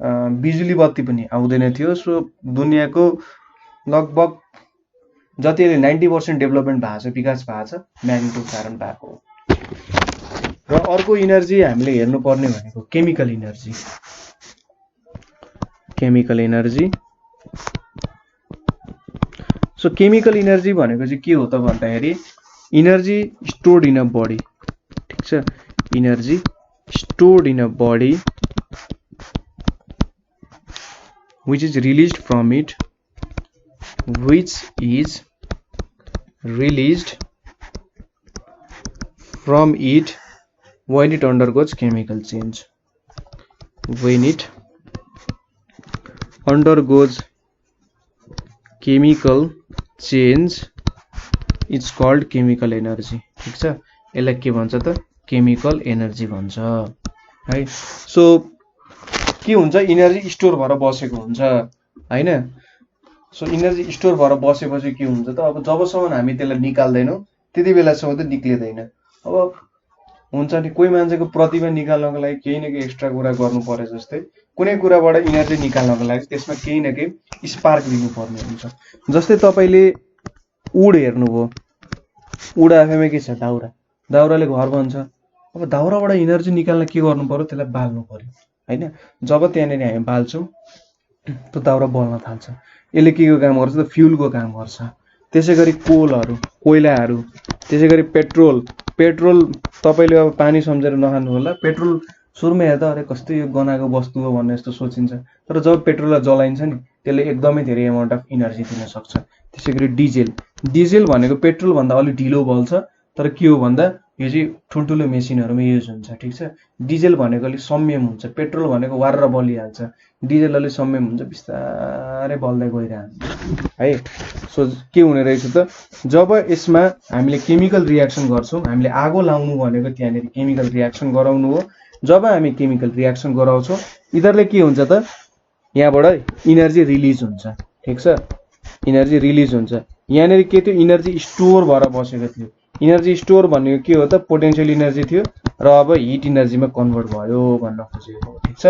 बिजुली बत्ती पनि आउँदैन थियो। सो दुनियाँको लगभग जति अहिले 90% डेभलपमेन्ट भएको छ, विकास भएको छ, म्याग्नेटको कारण भएको हो। र अर्को इनर्जी हामीले हेर्नुपर्ने भनेको chemical energy. Chemical energy, so chemical energy भनेको चाहिँ के हो त भन्दाखेरि energy stored in a body. ठिक छ, energy stored in a body which is released from it, which is released from it when it undergoes chemical change. When it undergoes chemical change it's called chemical energy। ठीक छ, यसलाई के भन्छ त chemical energy भन्छ है। So के हुन्छ, इनर्जी स्टोर भएर बसेको हुन्छ होइन। सो इनर्जी स्टोर भएर बसेपछि के हुन्छ त, अब जबसम्म हामी त्यसलाई निकाल्दैनौँ त्यति बेलासम्म त निक्लिँदैन। अब हुन्छ नि कोही मान्छेको प्रतिभा निकाल्नको लागि केही न केही एक्स्ट्रा कुरा गर्नु पर्यो, जस्तै कुनै कुराबाट इनर्जी निकाल्नको लागि त्यसमा केही न केही स्पार्क दिनुपर्ने हुन्छ। जस्तै तपाईँले उड हेर्नुभयो, उड आफैमा के छ, दाउराले घर बन्छ। अब दाउराबाट इनर्जी निकाल्न के गर्नु पर्यो, त्यसलाई बाल्नु पर्यो होइन। जब त्यहाँनिर हामी बाल्छौँ त्यो दाउरा बल्न थाल्छ। यसले के को काम गर्छ त, फ्युलको काम गर्छ। त्यसै गरी कोलहरू, कोइलाहरू, त्यसै गरी पेट्रोल तपाईँले अब पानी सम्झेर नखानु होला। पेट्रोल सुरुमा हेर्दा अरे कस्तो यो गनाएको वस्तु हो भन्ने जस्तो सोचिन्छ, तर जब पेट्रोललाई जलाइन्छ नि त्यसले एकदमै धेरै एमाउन्ट अफ इनर्जी दिन सक्छ। त्यसै गरी डिजेल भनेको पेट्रोलभन्दा अलिक ढिलो बल्छ, तर के हो भन्दा यो चाहिँ ठुल्ठुलो मेसिनहरूमा युज हुन्छ। ठिक छ, डिजेल भनेको अलिक संयम हुन्छ, पेट्रोल भनेको वार बलिहाल्छ, डिजेल अलिक संयम हुन्छ, बिस्तारै बल्दै गइरहन्छ है। सो के हुने रहेछ त, जब यसमा हामीले केमिकल रियाक्सन गर्छौँ, हामीले आगो लाउनु भनेको त्यहाँनिर केमिकल रियाक्सन गराउनु हो। जब हामी केमिकल रियाक्सन गराउँछौँ यिनीहरूले के हुन्छ त, यहाँबाट इनर्जी रिलिज हुन्छ। ठिक छ, इनर्जी रिलिज हुन्छ। यहाँनिर के थियो, इनर्जी स्टोर भएर बसेको थियो। इनर्जी स्टोर भनेको के हो त, पोटेन्सियल इनर्जी थियो र अब हिट इनर्जीमा कन्भर्ट भयो भन्न खोजेको हो। ठिक छ,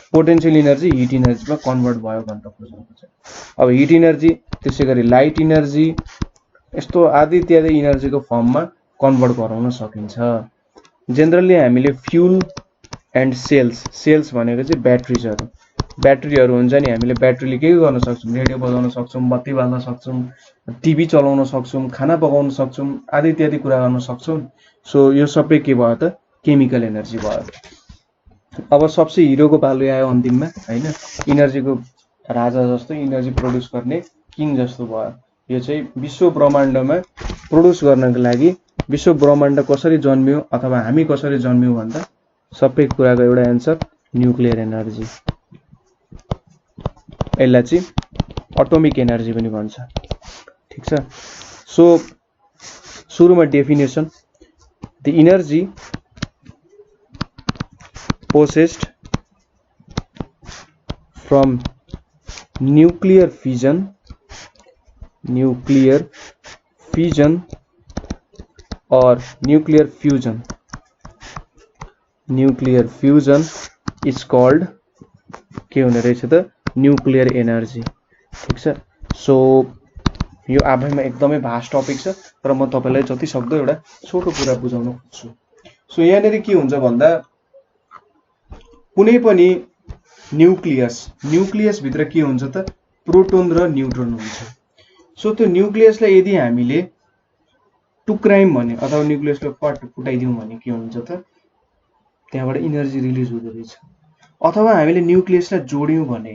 पोटेन्सियल इनर्जी हिट इनर्जीमा कन्भर्ट भयो भन्न खोजेको छ। अब हिट इनर्जी, त्यसै गरी लाइट इनर्जी, यस्तो आदि इत्यादि इनर्जीको फर्ममा कन्भर्ट गराउन सकिन्छ। जेनरली हामीले फ्युल एन्ड सेल्स भनेको चाहिँ ब्याट्रीहरू हुन्छ नि, हामीले ब्याट्रीले के गर्न सक्छौँ, रेडियो बजाउन सक्छौँ, बत्ती बाल्न सक्छौँ, टिभी चलाउन सक्छौँ, खाना पकाउन सक्छौँ, आदि इत्यादि कुरा गर्न सक्छौँ। सो यो सबै के भयो त, केमिकल एनर्जी भयो। अब सबसे हिरोको पालो आयो अन्तिममा होइन, इनर्जीको राजा जस्तो, इनर्जी प्रोड्युस गर्ने किङ जस्तो भयो। यो चाहिँ विश्व ब्रह्माण्डमा प्रोड्युस गर्नको लागि विश्व ब्रह्माण्ड कसरी जन्मियो अथवा हामी कसरी जन्मियो भन्दा सबै कुराको एउटा एन्सर न्युक्लियर एनर्जी। यसलाई चाहिँ एटोमिक एनर्जी पनि भन्छ। ठिक छ, सो सुरुमा definition, the energy possessed from nuclear fission or nuclear fusion is called के हुने रहेछ त न्युक्लियर एनर्जी। ठीक छ। सो यो आफैमा एकदमै भास्ट टपिक छ, तर म तपाईलाई जति सक्दो एउटा छोटो कुरा बुझाउन खोज्छु। सो यहाँनेरि के हुन्छ भन्दा कुनै पनि न्युक्लियस भित्र के हुन्छ त प्रोटोन र न्यूट्रोन हुन्छ। सो त्यो न्युक्लियसलाई यदि हामीले टुक्रायौं भने अथवा न्युक्लियसलाई फुटाइदियौं भने के हुन्छ त त्यहाँबाट इनर्जी रिलिज हुँदो रहेछ। अथवा हामीले न्युक्लियसलाई जोड्यौं भने,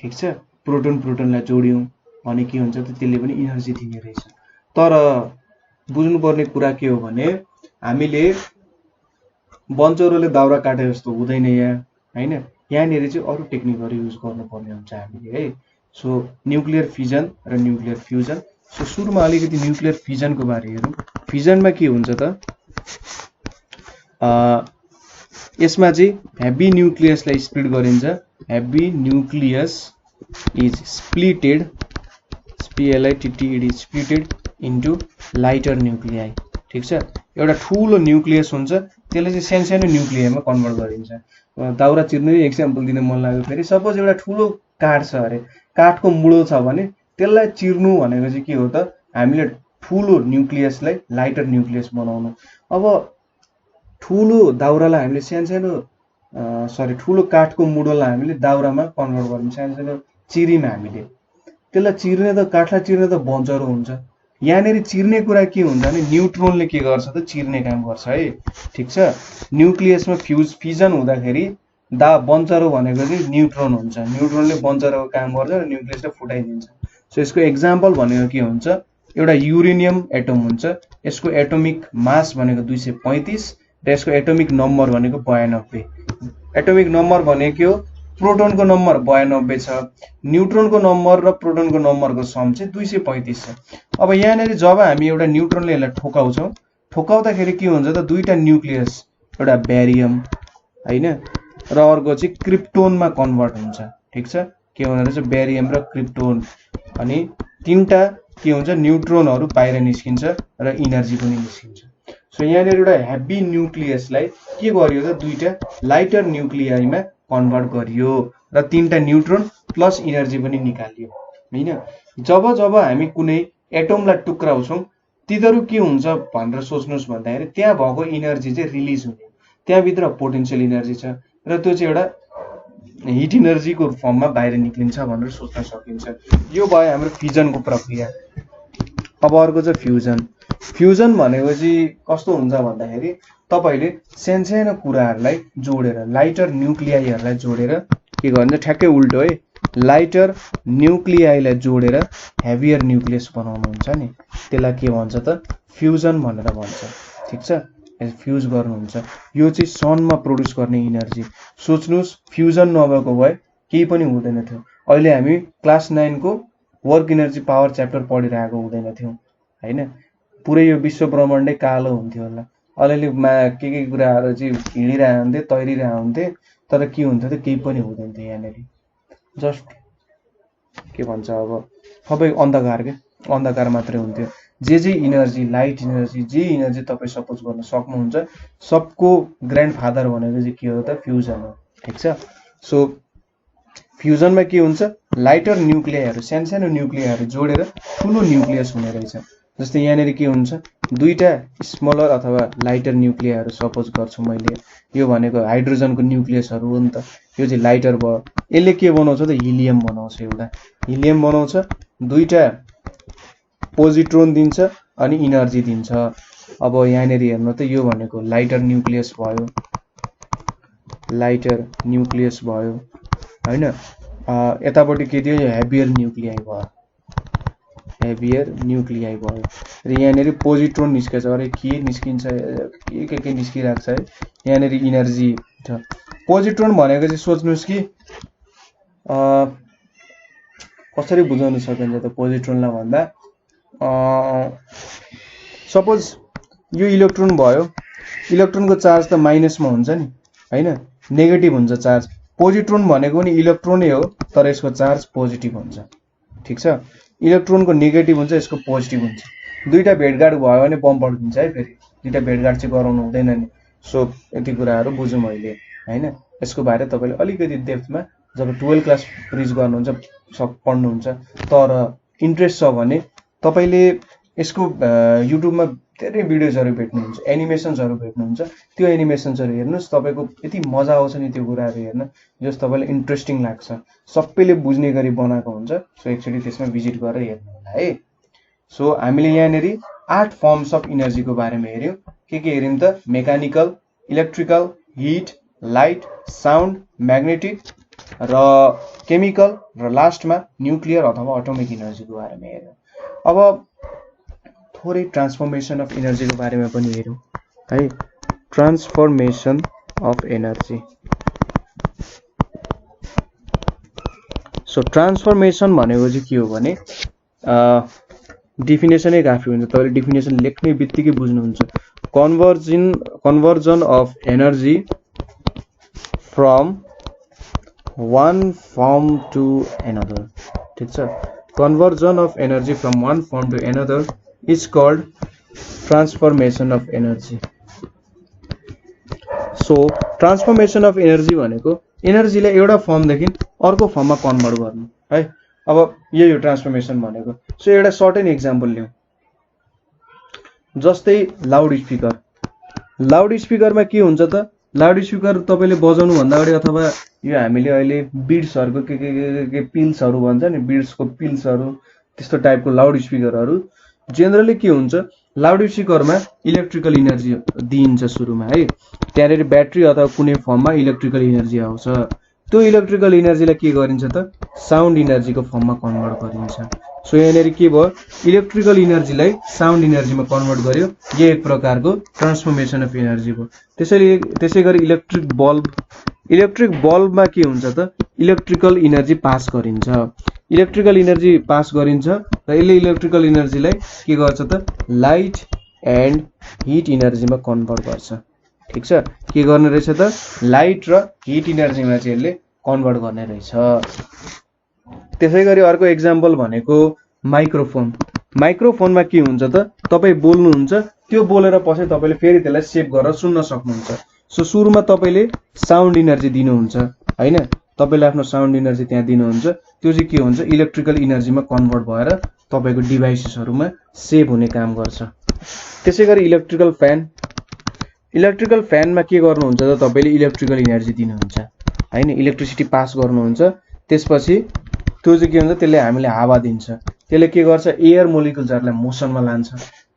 ठीक छ, प्रोटोनलाई जोड्यौं भने के हुन्छ त त्यसले पनि इनर्जी दिने रहेछ। तर बुझ्नुपर्ने कुरा के हो भने हामीले बन्चरोले दाउरा काटे जस्तो हुँदैन यहाँ, हैन। यहाँनेरि चाहिँ अरु टेक्निकहरु युज गर्नुपर्ने हुन्छ हामीले, है। सो न्युक्लियर फिजन र न्युक्लियर फ्युजन। सो सुरुमा अलिकति न्युक्लियर फिजनको बारे हेरौं। फिजनमा के हुन्छ त यसमा चाहिँ हेभी न्युक्लियसलाई स्प्लिट गरिन्छ। Heavy nucleus is splitted into lighter nuclei. ठीक छ। एउटा ठूलो न्युक्लियस हुन्छ, त्यसले चाहिँ सानो न्युक्लियामा कन्भर्ट गरिन्छ। दाउरा चिर्ने एक्जाम्पल दिन मन लाग्यो फेरि। सपोज एउटा ठूलो काठ छ अरे, काठको मुडो छ भने त्यसलाई चिर्नु भनेको चाहिँ के हो त हामीले ठूलो न्युक्लियसलाई लाइटर न्युक्लियस बनाउनु। अब ठूलो दाउरालाई हामीले ठूलो काठको मुडोलाई हामीले दाउरामा कन्भर्ट गर्नु, सानो चिरीमा हामीले त्यसलाई चिर्ने त काठलाई चिर्ने त बन्चरो हुन्छ। यहाँनेरि चिर्ने कुरा के हुन्छ भने न्यूट्रोनले के गर्छ त चिर्ने काम गर्छ, है। ठीक छ। न्युक्लियसमा फिजन हुँदाखेरि बन्चरो भनेको चाहिँ न्यूट्रोन हुन्छ। न्यूट्रोनले बन्चरोको काम गर्छ र न्युक्लियसलाई फुटाइदिन्छ। सो यसको एक्जाम्पल भनेको के हुन्छ, एउटा युरेनियम एटम हुन्छ, यसको एटोमिक मास भनेको 235 र यसको एटोमिक नम्बर भनेको 92। एटोमिक नम्बर भनेको के हो, प्रोटोनको नम्बर 92 छ, न्यूट्रोनको नम्बर र प्रोटोनको नम्बरको सम चाहिँ 235 छ। अब यहाँनेरि जब हामी एउटा न्यूट्रोनले यसलाई ठोकाउँदाखेरि के हुन्छ त दुईटा न्युक्लियस, एउटा ब्यारियम, हैन, र अर्को चाहिँ क्रिप्टोनमा कन्भर्ट हुन्छ। ठीक छ। के हुँदो रहेछ ब्यारियम र क्रिप्टोन, अनि तीनटा के हुन्छ न्यूट्रोनहरु बाहिर निस्किन्छ र इनर्जी पनि निस्किन्छ। सो यहाँनेरि एउटा हेभी न्युक्लियसलाई के गरियो त दुईटा लाइटर न्युक्लियाईमा कन्भर्ट गरियो र तीनटा न्यूट्रोन प्लस इनर्जी पनि निकालियो, हैन। जब हामी कुनै एटमलाई टुक्राउँछौं तिनीहरु के हुन्छ भनेर सोच्नुस् भन्दाखेरि त्यहाँ भएको इनर्जी चाहिँ रिलिज हुने, त्यहाँ भित्र पोटेन्शियल इनर्जी छ र त्यो चाहिँ एउटा हिट इनर्जीको फर्ममा बाहिर निक्लिन्छ भनेर सोच्न सकिन्छ। यो भयो हाम्रो फिजनको प्रक्रिया। अब अर्को चाहिँ फ्युजन। फ्युजन भनेको चाहिँ कस्तो हुन्छ भन्दाखेरि तपाईले सानो कुराहरुलाई जोडेर, लाइटर न्युक्लियाईहरुलाई जोडेर के गर्नुहुन्छ, ठ्याक्कै उल्टो है, लाइटर न्युक्लियाईलाई जोडेर हेभियर न्युक्लियस बनाउनुहुन्छ नि, त्यसलाई के भन्छ त फ्युजन भनेर भन्छ। ठीक छ। फ्युज गर्नुहुन्छ। यो चाहिँ सनमा प्रोड्युस गर्ने इनर्जी। सोच्नुस् फ्युजन नभएको भए केही पनि हुँदैन थियो। अहिले हामी क्लास 9 को वर्क एनर्जी पावर च्याप्टर पढिरहेको हुँदैन थियौ, हैन। पुरै यो विश्व ब्रह्माण्डै कालो हुन्थ्यो होला। अलिअलि के कुराहरु चाहिँ हिँडिरहेको हुन्थे, तैरिरहेको हुन्थे, तर के हुन्थ्यो त केही पनि हुँदैन थियो। यहाँनेरि जस्ट के भन्छ अब सबै अन्धकार मात्रै हुन्थ्यो। जे इनर्जी, लाइट इनर्जी, जे इनर्जी तपाई सपोज गर्न सक्नुहुन्छ, सबको ग्रान्डफादर भनेको चाहिँ के हो त फ्युजन हो। ठीक छ। सो फ्युजनमा के हुन्छ, लाइटर न्युक्लियाईहरु, सानो न्युक्लियाईहरु जोडेर ठूलो न्युक्लियस हुने रहेछ। जस्तै यहाँनेरि के हुन्छ, दुईटा स्मलर अथवा लाइटर न्युक्लियाईहरु सपोज गर्छु मैले। यो भनेको हाइड्रोजनको न्युक्लियसहरु हो नि त। यो चाहिँ लाइटर भयो। यसले के बनाउँछ त हिलियम बनाउँछ। एउटा हिलियम बनाउँछ, दुईटा पोजिट्रोन दिन्छ अनि इनर्जी दिन्छ। अब यहाँनेरि हेर्नु त यो भनेको लाइटर न्युक्लियस भयो, हैन। यतापट्टि के थियो, हेभियर न्युक्लियाई भयो। र यहाँनेरि पोजिट्रोन निस्केछ। अरे के निस्किन्छ, के निस्किरहेको छ है। यहाँनेरि इनर्जी छ। पोजिट्रोन भनेको चाहिँ सोच्नुस् कि कसरी बुझाउन सकिन्छ त पोजिट्रोनलाई भन्दा, सपोज यो इलेक्ट्रोन भयो, इलेक्ट्रोनको चार्ज त माइनसमा हुन्छ नि, हैन, नेगेटिभ हुन्छ चार्ज। पोजिट्रोन भनेको पनि इलेक्ट्रोनै हो तर यसको चार्ज पोजिटिभ हुन्छ। ठीक छ, इलेक्ट्रोनको नेगेटिभ हुन्छ, यसको पोजिटिभ हुन्छ। दुईटा भेटघाट भयो भने बम पड्किन्छ है, फेरि दुईटा भेटघाट चाहिँ गराउनु हुँदैन नि। सो यति कुराहरू बुझौँ अहिले हैन। यसको बारे तपाईँले अलिकति डेप्थमा जब 12 क्लास रिच गर्नुहुन्छ पढ्नुहुन्छ, तर इन्ट्रेस्ट छ भने तपाईँले यसको युट्युबमा धेरै भिडियोजहरू भेट्नुहुन्छ, एनिमेसन्सहरू भेट्नुहुन्छ। त्यो एनिमेसन्सहरू हेर्नुहोस्, तपाईँको यति मजा आउँछ नि त्यो कुराहरू हेर्न, जस तपाईँलाई इन्ट्रेस्टिङ लाग्छ, सबैले बुझ्ने गरी बनाएको हुन्छ। सो एकचोटि त्यसमा भिजिट गरेर हेर्नु होला है। सो हामीले यहाँनिर 8 फर्म्स अफ इनर्जीको बारेमा हेऱ्यौँ। के हेऱ्यौँ त? Mechanical, electrical, hit, light, sound, magnetic र केमिकल र लास्टमा न्युक्लियर अथवा एटोमिक इनर्जीको बारेमा हेऱ्यौँ। अब थोरै ट्रान्सफर्मेसन अफ इनर्जीको बारेमा पनि हेरौँ है। Transformation of energy. So transformation भनेको चाहिँ के हो भने डिफिनेसनै काफी हुन्छ, तपाईँले डिफिनेसन लेख्ने बित्तिकै बुझ्नुहुन्छ। Conversion of energy from one form to another. ठिक छ, conversion of energy from one form to another is called transformation of energy. So transformation of energy भनेको एनर्जीलाई एउटा फर्मदेखि अर्को फर्ममा कन्भर्ट गर्नु है। अब यही हो ट्रान्सफर्मेसन भनेको। सो एउटा सर्ट एन्ड एक्जाम्पल लिउँ, जस्तै लाउड स्पिकर। लाउड स्पिकरमा के हुन्छ त? लाउड स्पिकर तपाईँले बजाउनु भन्दा अगाडि अथवा यो हामीले अहिले बिड्सहरूको के पिल्सहरू भन्छ नि, बिड्सको पिल्सहरू त्यस्तो टाइपको लाउड स्पिकरहरू जेनरली के हुन्छ, लाउड स्पिकरमा इलेक्ट्रिकल इनर्जी दिइन्छ सुरुमा है। त्यहाँनिर ब्याट्री अथवा कुनै फर्ममा इलेक्ट्रिकल इनर्जी आउँछ। त्यो इलेक्ट्रिकल इनर्जीलाई के गरिन्छ त? साउन्ड इनर्जीको फर्ममा कन्भर्ट गरिन्छ। सो यहाँनिर के भयो, इलेक्ट्रिकल इनर्जीलाई साउन्ड इनर्जीमा कन्भर्ट गर्यो। यो एक प्रकारको ट्रान्सफर्मेसन अफ एनर्जी भयो। त्यसै गरी इलेक्ट्रिक बल्बमा के हुन्छ त? इलेक्ट्रिकल इनर्जी पास गरिन्छ। इलेक्ट्रिकल इनर्जी पास गरिन्छ र यसले इलेक्ट्रिकल इनर्जीलाई के गर्छ त? लाइट एन्ड हिट इनर्जीमा कन्भर्ट गर्छ। ठिक छ, के गर्ने रहेछ त? लाइट र हिट इनर्जीमा चाहिँ यसले कन्भर्ट गर्ने रहेछ। त्यसै गरी अर्को एक्जाम्पल भनेको माइक्रोफोन। माइक्रोफोनमा के हुन्छ त? तपाईँ बोल्नुहुन्छ, त्यो बोलेर पछि तपाईँले फेरि त्यसलाई सेभ गरेर सुन्न सक्नुहुन्छ। सो सुरुमा तपाईँले साउन्ड इनर्जी दिनुहुन्छ हैन, तपाईँले आफ्नो साउन्ड इनर्जी त्यहाँ दिनुहुन्छ। त्यो चाहिँ के हुन्छ? इलेक्ट्रिकल इनर्जीमा कन्भर्ट भएर तपाईँको डिभाइसेसहरूमा सेभ हुने काम गर्छ। त्यसै गरी इलेक्ट्रिकल फ्यान। इलेक्ट्रिकल फ्यानमा के गर्नुहुन्छ त? तपाईँले इलेक्ट्रिकल इनर्जी दिनुहुन्छ हैन, इलेक्ट्रिसिटी पास गर्नुहुन्छ। त्यसपछि त्यो चाहिँ के हुन्छ? त्यसले हामीले हावा दिन्छ। त्यसले के गर्छ? एयर मोलिकुल्सहरूलाई मोसनमा लान्छ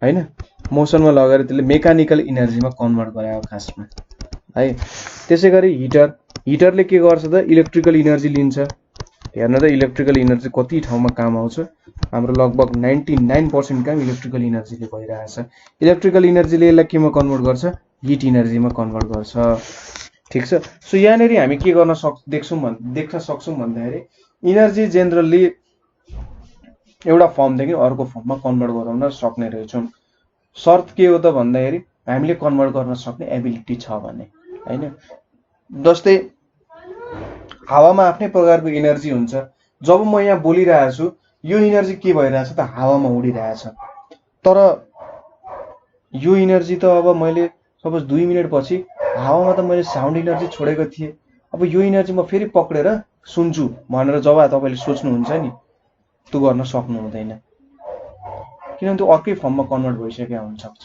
हैन, मोसनमा लगेर त्यसले मेकानिकल इनर्जीमा कन्भर्ट गरायो खासमा है। त्यसै गरी हिटरले के गर्छ त? इलेक्ट्रिकल इनर्जी लिन्छ। हेर्नु त इलेक्ट्रिकल इनर्जी कति ठाउँमा काम आउँछ। हाम्रो लगभग 99% काम इलेक्ट्रिकल इनर्जीले भइरहेछ। इलेक्ट्रिकल इनर्जीले यसलाई केमा कन्भर्ट गर्छ? हिट इनर्जीमा कन्भर्ट गर्छ। ठिक छ, सो यहाँनिर हामी के गर्न देख्न सक्छौँ भन्दाखेरि इनर्जी जेनरली एउटा फर्मदेखि अर्को फर्ममा कन्भर्ट गराउन सक्ने रहेछौँ। शर्त के हो त भन्दाखेरि हामीले कन्भर्ट गर्न सक्ने एबिलिटी छ भने हैन। जस्तै हावामा आफ्नै प्रकारको इनर्जी हुन्छ। जब म यहाँ बोलिरहेको छु, यो इनर्जी के भइरहेछ त? हावामा उडिरहेछ। तर यो इनर्जी त अब मैले सपोज 2 मिनट पछि हावामा त मैले साउन्ड इनर्जी छोडेको थिएँ। अब यो इनर्जी म फेरि पक्रेर सुन्छु भनेर जब तपाईँले सोच्नुहुन्छ नि, त्यो गर्न सक्नु हुँदैन, किनभने त्यो अर्कै फर्ममा कन्भर्ट भइसकेको हुनसक्छ।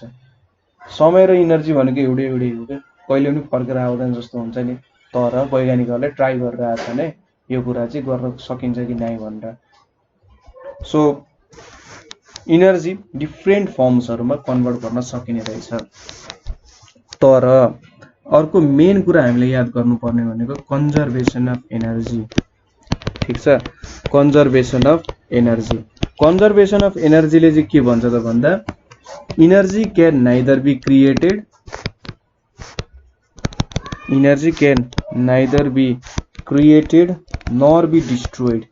समय र इनर्जी भनेको एउटै हो क्या, कहिले पनि फर्केर आउँदैन जस्तो हुन्छ नि। तर वैज्ञानिकहरूले ट्राई गरिरहेका छन् है यो कुरा चाहिँ गर्न सकिन्छ कि नै भनेर। सो इनर्जी डिफ्रेन्ट फर्म्सहरूमा कन्भर्ट गर्न सकिने रहेछ। तर अर्को मेन कुरा हामीले याद गर्नुपर्ने भनेको कन्जर्भेसन अफ एनर्जी। ठिक छ, conservation of energy. Conservation of एनर्जीले चाहिँ के भन्छ त भन्दा energy can neither be created, energy can neither be created nor be destroyed.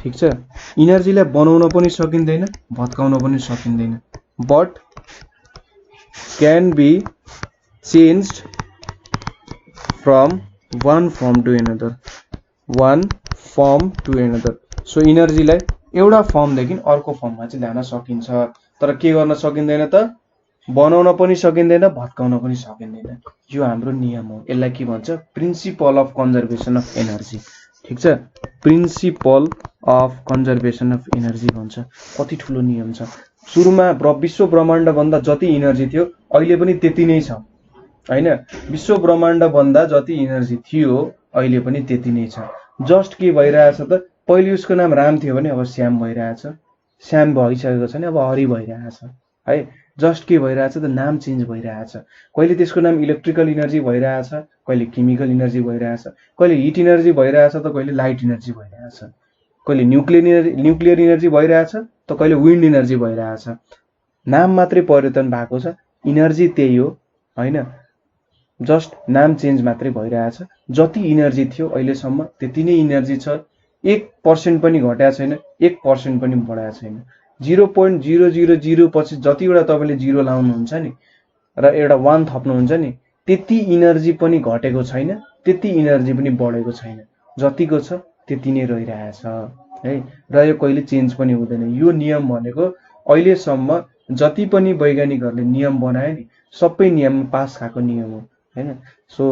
ठिक छ, इनर्जीलाई बनाउन पनि सकिँदैन, भत्काउन पनि सकिँदैन, but can be changed from one form to another. one form to another. So इनर्जीलाई एउटा फर्मदेखि अर्को फर्ममा चाहिँ ल्याउन सकिन्छ, तर के गर्न सकिँदैन त, बनाउन पनि सकिँदैन, भत्काउन पनि सकिँदैन। यो हाम्रो नियम हो। यसलाई के भन्छ? Principal of conservation of energy. ठीक छ, principal of conservation of energy भन्छ। कति ठुलो नियम छ। सुरुमा विश्व ब्रह्माण्ड भन्दा जति इनर्जी थियो अहिले पनि त्यति नै छ हैन। विश्व ब्रह्माण्ड भन्दा जति इनर्जी थियो अहिले पनि त्यति नै छ। जस्ट के भइरहेछ त, पहिले उसको नाम राम थियो भने अब श्याम भइरहेछ, श्याम भइसकेको छ भने अब हरि भइरहेछ है। जस्ट के भइरहेछ त, नाम चेन्ज भइरहेछ। कहिले त्यसको नाम इलेक्ट्रिकल इनर्जी भइरहेछ, कहिले केमिकल इनर्जी भइरहेछ, कहिले हिट इनर्जी भइरहेछ त कहिले लाइट इनर्जी भइरहेछ, कहिले न्युक्लियर इनर्जी भइरहेछ त कहिले विन्ड इनर्जी भइरहेछ। नाम मात्रै परिवर्तन भएको छ, इनर्जी त्यही हो हैन, जस्ट नाम चेन्ज मात्रै भइरहेछ। जति इनर्जी थियो अहिलेसम्म त्यति नै इनर्जी छ, 1% पनि घटेको छैन, 1% पनि बढाएको छैन। 0.000 पछि जतिवटा तपाईँले जिरो लाउनुहुन्छ नि र एउटा 1 थप्नुहुन्छ नि, त्यति इनर्जी पनि घटेको छैन, त्यति इनर्जी पनि बढेको छैन। जतिको छ त्यति नै रहिरहेछ है, र यो कहिले चेन्ज पनि हुँदैन। यो नियम भनेको अहिलेसम्म जति पनि वैज्ञानिकहरूले नियम बनाए नि, सबै नियम पास भएको नियम हो हैन। सो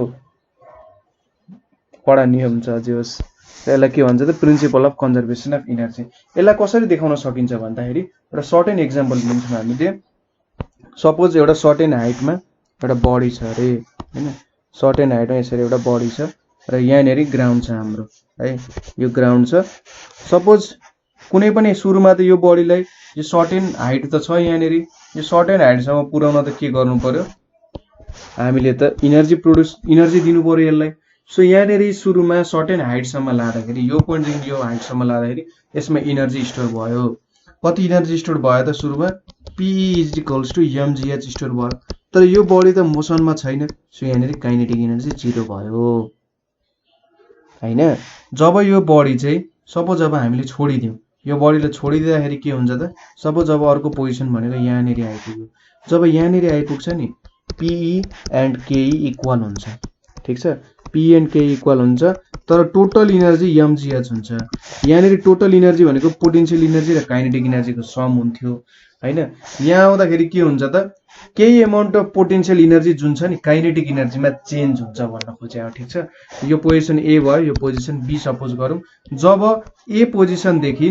कडा नियम छ जे होस्। यसलाई के भन्छ त, principal of conservation of energy. यसलाई कसरी देखाउन सकिन्छ भन्दाखेरि एउटा सर्टेन एक्जाम्पल लिन्छौँ हामीले। सपोज एउटा सर्टेन हाइटमा एउटा बडी छ अरे हैन, सर्टेन हाइटमा यसरी एउटा बडी छ र यहाँनेरि ग्राउन्ड छ हाम्रो है, यो ग्राउन्ड छ। सपोज कुनै पनि सुरुमा त यो बडीलाई यो सर्टेन हाइट त छ यहाँनेरि, यो सर्टेन हाइटसम्म पुर्याउन त के गर्नु पर्यो, हामीले त इनर्जी दिनु पर्यो यसलाई। सो यहाँनेरि सुरुमा सर्टेन हाइटसम्म लाँदाखेरि, यो पोइन्टदेखि यो हाइटसम्म लाँदाखेरि यसमा इनर्जी स्टोर भयो। कति इनर्जी स्टोर भयो त सुरुमा, PE = mgh स्टोर भयो। तर यो बडी त मोसनमा छैन, सो यहाँनेरि काइनेटिक इनर्जी 0 भयो हैन। जब यो बडी चाहिँ सपोज अब हामीले छोडिदियौँ, यो बडीलाई छोडिदिँदाखेरि के हुन्छ त, सपोज अब अर्को पोजिसन भनेको यहाँनेरि आइपुग्यो। जब यहाँनेरि आइपुग्छ नि, PE and KE इक्वल हुन्छ। ठीक छ, PE and KE इक्वल हुन्छ, तर टोटल इनर्जी mgh हुन्छ। यहाँनेरि टोटल इनर्जी भनेको पोटेन्शियल इनर्जी र काइनेटिक इनर्जीको सम हुन्थ्यो हैन। यहाँ आउँदाखेरि के हुन्छ त, केही अमाउन्ट अफ पोटेन्शियल इनर्जी जुन छ नि काइनेटिक इनर्जीमा चेन्ज हुन्छ भन्न खोजेको। ठीक छ, यो पोजिसन A भयो, यो पोजिसन B सपोज गरौँ। जब A पोजिसनदेखि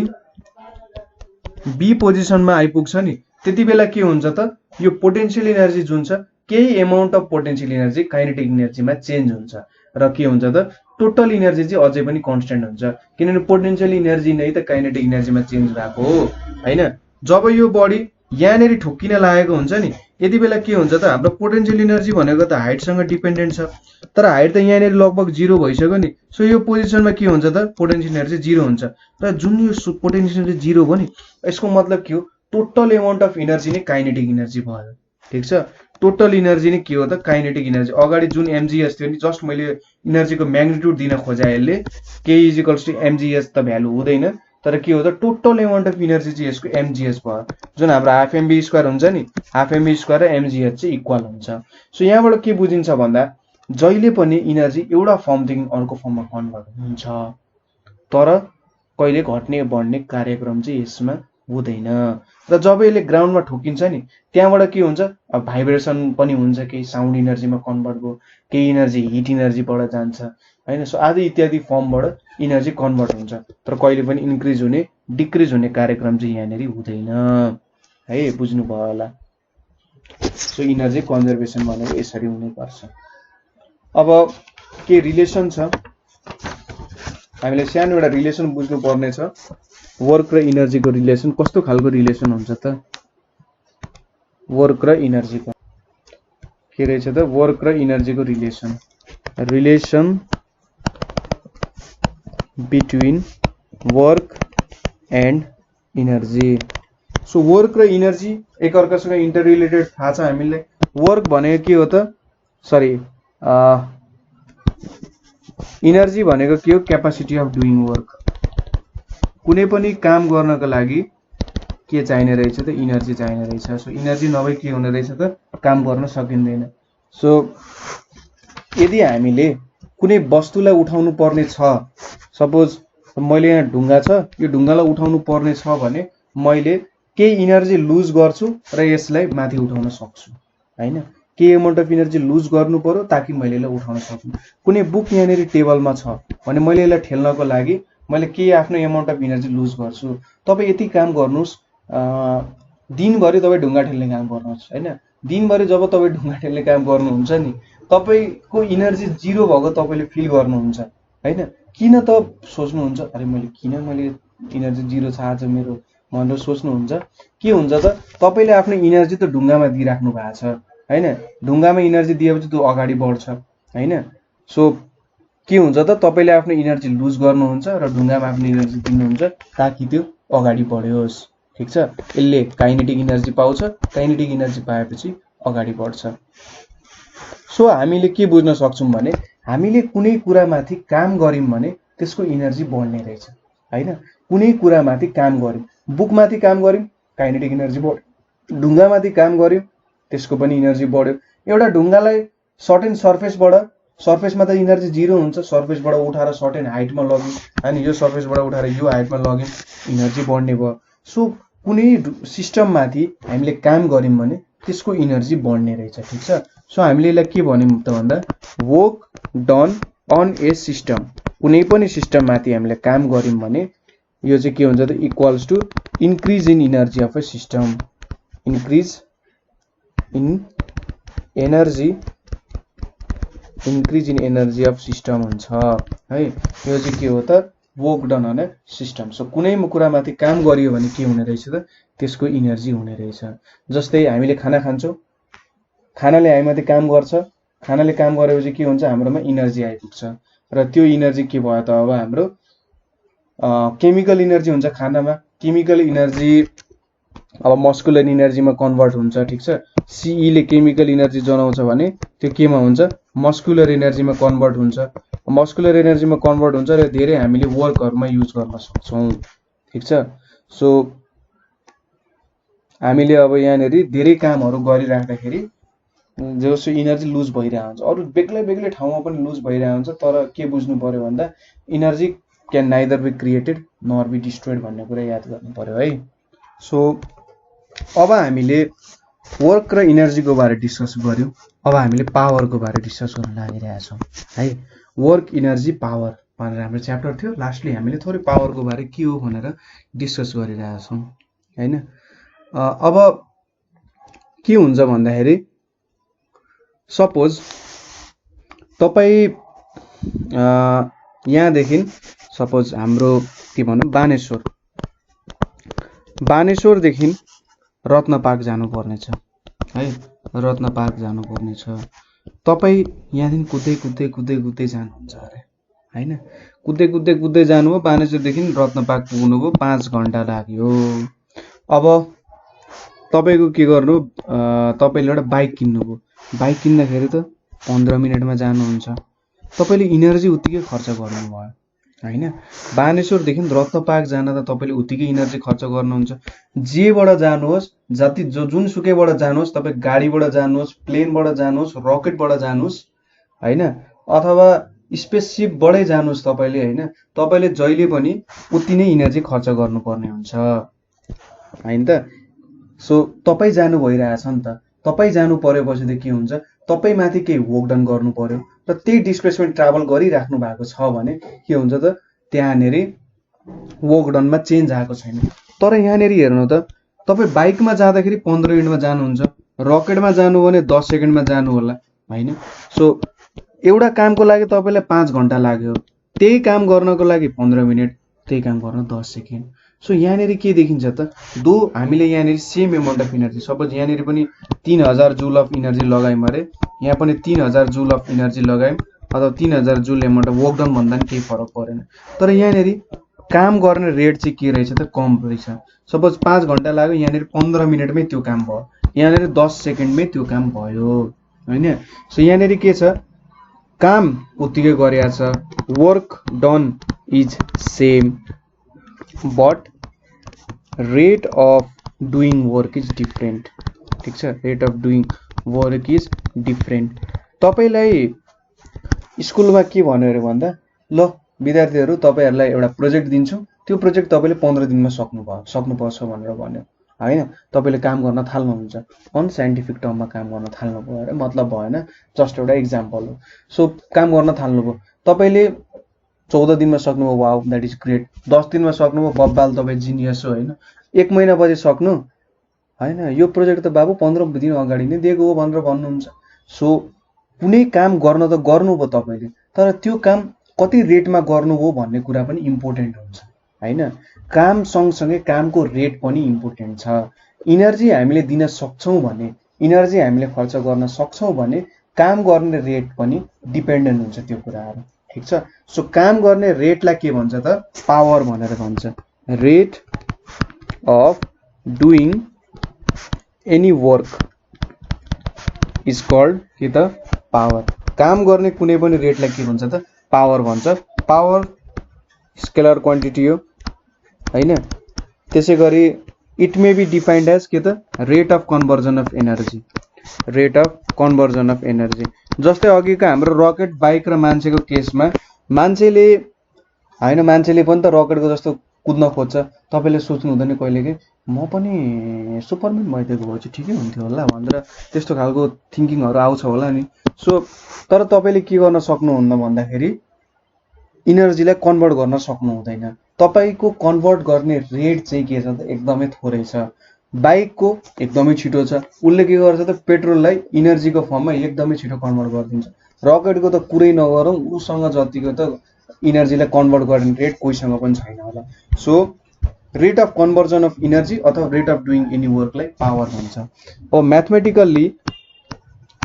B पोजिसनमा आइपुग्छ नि, त्यति बेला के हुन्छ त, यो पोटेन्शियल इनर्जी जुन छ, केही amount of potential energy kinetic इनर्जीमा चेन्ज हुन्छ र के हुन्छ त, टोटल इनर्जी चाहिँ अझै पनि कन्स्टेन्ट हुन्छ, किनभने पोटेन्शियल इनर्जी नै त काइनेटिक इनर्जीमा चेन्ज भएको हो हैन। जब यो बडी यहाँनेरि ठोक्किन लागेको हुन्छ नि, यति बेला के हुन्छ त, हाम्रो पोटेन्शियल इनर्जी भनेको त हाइटसँग डिपेन्डेन्ट छ, तर हाइट त यहाँनेरि लगभग 0 भइसक्यो नि। सो यो पोजिसनमा के हुन्छ त, पोटेन्शियल इनर्जी 0 हुन्छ। र जुन यो पोटेन्शियल इनर्जी 0 भयो नि, यसको मतलब के हो, टोटल अमाउन्ट अफ इनर्जी नै काइनेटिक इनर्जी भयो। ठीक छ, टोटल इनर्जी नै के हो त, काइनेटिक इनर्जी। अगाडि जुन mgh थियो नि, जस्ट मैले इनर्जीको म्याग्निट्युड दिन खोजाए यसले, K = mgh त भ्यालु हुँदैन, तर के हो त, टोटल अमाउन्ट अफ इनर्जी चाहिँ यसको mgh भयो। जुन हाम्रो हाफ mv² हुन्छ नि, हाफ mv² र mgh चाहिँ इक्वल हुन्छ। सो यहाँबाट के बुझिन्छ भन्दा, जहिले पनि इनर्जी एउटा फर्मदेखि अर्को फर्ममा कन्भर्ट हुन्छ, तर कहिले घट्ने बढ्ने कार्यक्रम चाहिँ यसमा हुँदैन। र जब यसले ग्राउन्डमा ठोकिन्छ नि, त्यहाँबाट के हुन्छ, अब भाइब्रेसन पनि हुन्छ, केही साउन्ड इनर्जीमा कन्भर्ट भयो, केही इनर्जी हिट इनर्जीबाट जान्छ हैन। सो आदि इत्यादि फर्मबाट इनर्जी कन्भर्ट हुन्छ, तर कहिले पनि इन्क्रिज हुने डिक्रिज हुने कार्यक्रम चाहिँ यहाँनेरि हुँदैन है, बुझ्नुभयो होला। सो इनर्जी कन्जर्भेसन भनेको यसरी हुनुपर्छ। अब के रिलेसन छ, हामीले सानो एउटा रिलेसन बुझ्नु पर्ने छ। वर्क र इनर्जीको रिलेसन कस्तो खालको रिलेसन हुन्छ त, वर्क र इनर्जीको के रहेछ त, वर्क र इनर्जीको relation between work and energy. So work र इनर्जी एकअर्कासँग इन्टर रिलेटेड थाहा छ हामीलाई। वर्क भनेको के हो त, सरी इनर्जी भनेको के हो, क्यापासिटी अफ डुइङ वर्क। कुनै पनि काम गर्नको लागि के चाहिने रहेछ त, इनर्जी चाहिने रहेछ। सो इनर्जी नभए के हुने रहेछ त, काम गर्न सकिँदैन। सो यदि हामीले कुनै वस्तुलाई उठाउनु पर्ने छ, सपोज मैले यहाँ ढुङ्गा छ, यो ढुङ्गालाई उठाउनु पर्ने छ भने मैले केही इनर्जी लुज गर्छु र यसलाई माथि उठाउन सक्छु हैन। केही एमाउन्ट अफ इनर्जी लुज गर्नु पर्यो ताकि मैले यसलाई उठाउन सक्छु। कुनै बुक यहाँनिर टेबलमा छ भने मैले यसलाई ठेल्नको लागि मैले केही आफ्नो एमाउन्ट अफ इनर्जी लुज गर्छु। तपाईँ यति काम गर्नुहोस्, दिनभरि तपाईँ ढुङ्गा ठेल्ने काम गर्नुहोस् हैन। दिनभरि जब तपाईँ ढुङ्गा ठेल्ने काम गर्नुहुन्छ नि, तपाईँको इनर्जी जिरो भएको तपाईँले फिल गर्नुहुन्छ हैन। किन त सोच्नुहुन्छ, अरे मैले इनर्जी जिरो छ आज मेरो भनेर सोच्नुहुन्छ। के हुन्छ त, तपाईँले आफ्नो इनर्जी त ढुङ्गामा दिइराख्नु भएको छ हैन। ढुङ्गामा इनर्जी दिएपछि त्यो अगाडि बढ्छ हैन। सो के हुन्छ त, तपाईँले आफ्नो इनर्जी लुज गर्नुहुन्छ र ढुङ्गामा आफ्नो इनर्जी दिनुहुन्छ ताकि त्यो अगाडि बढ्योस्। ठिक छ, यसले काइनेटिक इनर्जी पाउँछ, काइनेटिक इनर्जी पाएपछि अगाडि बढ्छ। सो हामीले के बुझ्न सक्छौँ भने हामीले कुनै कुरामाथि काम गर्यौँ भने त्यसको इनर्जी बढ्ने रहेछ हैन। कुनै कुरामाथि काम गर्यौँ, बुकमाथि काम गर्यौँ काइनेटिक इनर्जी बढ्यो, ढुङ्गामाथि काम गर्यौँ त्यसको पनि इनर्जी बढ्यो। एउटा ढुङ्गालाई सर्टेन सर्फेसमा त इनर्जी जिरो हुन्छ, सर्फेसबाट उठाएर सर्टेन हाइटमा लग्यौँ हैन, यो सर्फेसबाट उठाएर यो हाइटमा लग्यौँ, इनर्जी बढ्ने भयो। सो कुनै सिस्टममाथि हामीले काम गर्यौँ भने त्यसको इनर्जी बढ्ने रहेछ। ठिक छ, सो हामीले यसलाई के भन्यौँ त भन्दा work done on a system. कुनै पनि सिस्टममाथि हामीले काम गर्यौँ भने यो चाहिँ के हुन्छ त, equals to increase in energy of a system. Increase in energy of system हुन्छ है। यो चाहिँ के हो त, work done on a system. So कुनै कुरामाथि काम गरियो भने के हुने रहेछ त, त्यसको इनर्जी हुने रहेछ। जस्तै हामीले खाना खान्छौँ, खानाले हामीमाथि काम गर्छ, खानाले काम गरेपछि के हुन्छ, हाम्रोमा इनर्जी आइपुग्छ र त्यो इनर्जी के भयो त, अब हाम्रो केमिकल इनर्जी हुन्छ खानामा। केमिकल इनर्जी अब मस्कुलर इनर्जीमा कन्भर्ट हुन्छ। ठिक छ, सीईले केमिकल इनर्जी जनाउँछ भने त्यो केमा हुन्छ, मस्कुलर इनर्जीमा कन्भर्ट हुन्छ। मस्कुलर एनर्जीमा कन्भर्ट हुन्छ र धेरै हामीले वर्कहरुमा युज गर्न सक्छौं। ठीक छ, सो हामीले अब यहाँनेरि धेरै कामहरु गरिराख्दाखेरि जसो एनर्जी लुज भइरहेको हुन्छ, अरु बेग्लै बेग्लै ठाउँमा पनि लुज भइरहेको हुन्छ। तर के बुझ्नु पर्यो भन्दा energy can neither be created nor be destroyed भन्ने कुरा याद गर्नु पर्यो है। सो अब हामीले वर्क र एनर्जीको बारे डिस्कस गर्यौं। अब हामीले पावरको बारे डिस्कस गर्न लागिरहेका छौं है। वर्क, एनर्जी, पावर भनेर हाम्रो च्याप्टर थियो। लास्टली हामीले थोरै पावरको बारे के हो भनेर डिस्कस गरिरहेका छौं हैन। अब के हुन्छ भन्दाखेरि सपोज तपाई यहाँदेखि सपोज हाम्रो के भनौं बानेश्वरदेखि रत्नपार्क जानुपर्ने छ है। रत्नपार्क जानुपर्ने छ। तपाई यहाँदेखि कुद्दै जानुहुन्छ अरे हैन। कुद्दै जानुभयो, बानेश्वरदेखि रत्नपार्क पुग्नुभयो, 5 घण्टा लाग्यो। अब तपाईको के गर्नु, तपाईले एउटा बाइक किन्नुभयो। बाइक किन्दाखेरि त 15 मिनेटमा जानुहुन्छ। तपाईले एनर्जी उत्तिकै खर्च गर्नुभयो हैन। बानेश्वरदेखि रत्नपार्क जान त तपाईले उत्तिकै एनर्जी खर्च गर्नुहुन्छ। जेबाट जानुहोस्, जुनसुकैबाट जानुहोस्, तपाई गाडीबाट जानुहोस्, प्लेनबाट जानुहोस्, रकेटबाट जानुहोस् हैन, अथवा स्पेसशिपबाटै जानुहोस् तपाईले हैन, तपाईले जहिले पनि उति नै एनर्जी खर्च गर्नुपर्ने हुन्छ हैन त। सो तपाई जानु भइरहेछ नि त। तपाई जानु परेपछि त के हुन्छ, तपाई माथि केही वर्क डन गर्नु पर्यो र त्यही डिस्प्लेसमेन्ट ट्राभल गरिराख्नु भएको छ भने के हुन्छ त, त्यहाँनेरि वर्क डनमा चेन्ज आएको छैन। तर यहाँनेरि हेर्नु त, तपाई बाइकमा जाँदाखेरि 15 मिनेटमा जानुहुन्छ, रकेटमा जानु भने 10 सेकेन्डमा जानु होला हैन। सो एउटा कामको लागि तपाईलाई 5 घण्टा लाग्यो, त्यही काम गर्नको लागि 15 मिनेट, त्यही काम गर्न 10 सेकेन्ड। सो यहाँनेरि के देखिन्छ त, दो हामीले यहाँनेरि same amount of energy, suppose यहाँनेरि पनि 3000 जूल अफ एनर्जी लगायौं अरे, यहाँ पनि 3000 जूल अफ एनर्जी लगायौं, अथवा 3000 joule amount of work done भन्दा नि केही फरक परेन। तर यहाँनेरि काम गर्ने रेट चाहिँ के रहेछ त, कम रहेछ। सपोज 5 घण्टा लाग्यो, यहाँनेरि 15 मिनेटमै त्यो काम भयो, यहाँनेरि 10 सेकेन्डमै त्यो काम भयो हैन। सो यहाँनेरि के छ, काम उत्तिकै गरेको छ, work done is same but rate of doing work is different. ठीक छ, rate of doing work is different. तपाईलाई स्कुलमा के भन्यो अरे भन्दा, ल विद्यार्थीहरू तपाईहरुलाई एउटा प्रोजेक्ट दिन्छु, त्यो प्रोजेक्ट तपाईले 15 दिनमा सक्नुपर्छ भनेर भन्यो हैन। तपाईले काम गर्न थाल्नुहुन्छ, अनसाइन्टिफिक टर्ममा काम गर्न थाल्नुभयो अरे मतलब भएन, जस्ट एउटा एक्जाम्पल हो। सो काम गर्न थाल्नुभयो, तपाईले 14 दिनमा सक्नुभयो, वाउ दैट इज ग्रेट। 10 दिनमा सक्नुभयो, बब्बाल तपाई जिनियस हो हैन। 1 महिना पछि सक्नु हैन, यो प्रोजेक्ट त बाबु 15 दिन अगाडि नै दिएको हो भनेर भन्नुहुन्छ। सो कुनै काम गर्न त गर्नुभयो तपाईले, तर त्यो काम कति रेटमा गर्नुभयो भन्ने कुरा पनि इम्पोर्टेन्ट हुन्छ हैन। काम सँगसँगै कामको रेट पनि इम्पोर्टेन्ट छ। इनर्जी हामीले दिन सक्छौं भने, इनर्जी हामीले खर्च गर्न सक्छौं भने काम गर्ने रेट पनि डिपेन्डेन्ट हुन्छ त्यो कुराहरु, ठीक छ। सो काम गर्ने रेटलाई के भन्छ त? पावर भनेर भन्छ। Rate of doing any work is called के त? पावर। काम गर्ने कुनै पनि रेटलाई के भन्छ त? पावर भन्छ। पावर स्केलर क्वान्टिटी हो हैन। त्यसैगरी it may be defined as के त? Rate of conversion of energy. Rate of conversion of energy. जस्तै अघिको हाम्रो रकेट, बाइक र मान्छेको केसमा मान्छेले हैन, मान्छेले पनि त रकेटको जस्तो कुद्न खोज्छ। तपाईले सोच्नु हुँदैन कहिलेकै म पनि सुपरम्यान भइदिएको भए चाहिँ ठिकै हुन्थ्यो होला भनेर त्यस्तो खालको थिंकिङहरु आउँछ होला नि। सो तर तपाईले के गर्न सक्नुहुन्न भन्दाखेरि इनर्जीलाई कन्भर्ट गर्न सक्नु हुँदैन। तपाईको कन्भर्ट गर्ने रेट चाहिँ के छ त? एकदमै थोरै छ। बाइकको एकदमै छिटो छ, उले के गर्छ त? पेट्रोललाई इनर्जीको फर्ममा एकदमै छिटो कन्भर्ट गरिदिन्छ। रकेटको त कुरै नगरौं, उसँग जतिको त इनर्जीलाई कन्भर्ट गर्ने रेट कोहीसँग पनि छैन होला। So rate of conversion of energy अथवा रेट अफ डुइङ एनी वर्कलाई पावर भन्छ। अब म्याथमेटिकल्ली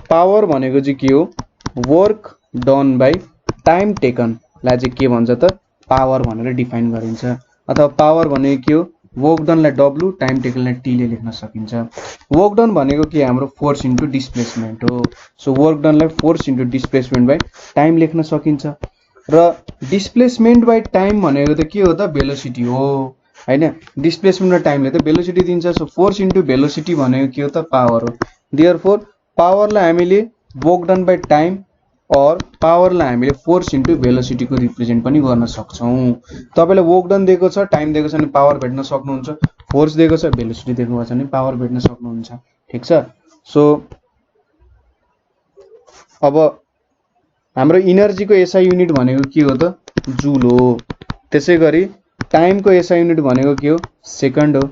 पावर भनेको चाहिँ के हो? Work done by time taken लाई चाहिँ के भन्छ त? पावर भनेर डिफाइन गरिन्छ। अथवा पावर भनेको के हो? वर्क डनलाई W, टाइम टेकनलाई T ले लेख्न सकिन्छ। वर्क डन भनेको के? हाम्रो फोर्स इन्टु डिस्प्लेसमेन्ट हो। सो वर्क डनलाई force into displacement by time लेख्न सकिन्छ। र डिस्प्लेसमेन्ट बाइ टाइम भनेको त के हो त? भेलोसिटी हो हैन। डिस्प्लेसमेन्ट र टाइमले त भेलोसिटी दिन्छ। सो फोर्स इन्टु भेलोसिटी भनेको के हो त? पावर हो। देयरफोर पावरलाई हामीले वर्क डन बाइ टाइम और पावरलाई हामीले फोर्स इन्टु भेलोसिटी को रिप्रेजेन्ट पनि गर्न सक्छौं। तपाईलाई वर्क डन दिएको छ, टाइम दिएको छ भने पावर भेट्न सक्नुहुन्छ, फोर्स दिएको छ, भेलोसिटी दिएको छ भने पावर भेट्न सक्नुहुन्छ, ठीक छ। सो अब हाम्रो इनर्जी को एसआई युनिट भनेको के हो त? जूल हो। त्यसैगरी टाइम को एसआई युनिट भनेको के हो? सेकन्ड हो।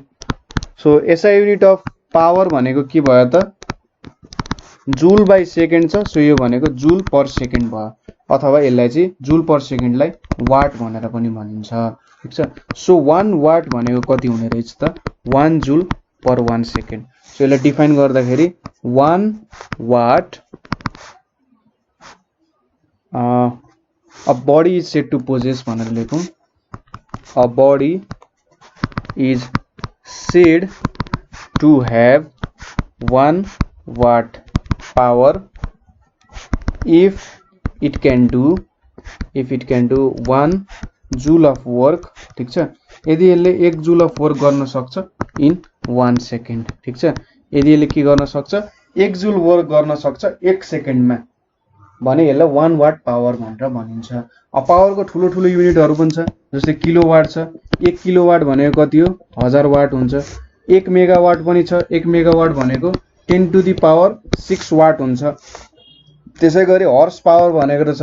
So SI unit of power भनेको के भयो त? जूल बाइ सेकेन्ड छ। सो यो भनेको जूल पर सेकेन्ड भयो, अथवा यसलाई चाहिँ जूल पर सेकेन्डलाई वाट भनेर पनि भनिन्छ, ठीक छ। सो 1 वाट भनेको कति हुने रहेछ त? 1 जूल पर 1 सेकेन्ड। सो यसलाई डिफाइन गर्दाखेरि 1 what a body is said to possess भनेर लेखौं। a body is said to have 1 watt power if it can do 1 joule of work, ठीक छ। यदि यसले 1 जूल अफ वर्क गर्न सक्छ इन 1 सेकेन्ड, ठीक छ। यदि यसले के गर्न सक्छ? 1 जूल वर्क गर्न सक्छ 1 सेकेन्डमा भने यसलाई 1 वाट पावर भनेर भनिन्छ। अब पावरको ठुलो ठुलो युनिटहरु पनि छ, जस्तै किलोवाट छ। 1 किलोवाट भनेको कति हो? 1000 वाट हुन्छ। 1 मेगावाट पनि छ। 1 मेगावाट भनेको 10 टु द पावर 6 वाट हुन्छ। त्यसैगरी हर्स पावर भनेको त छ।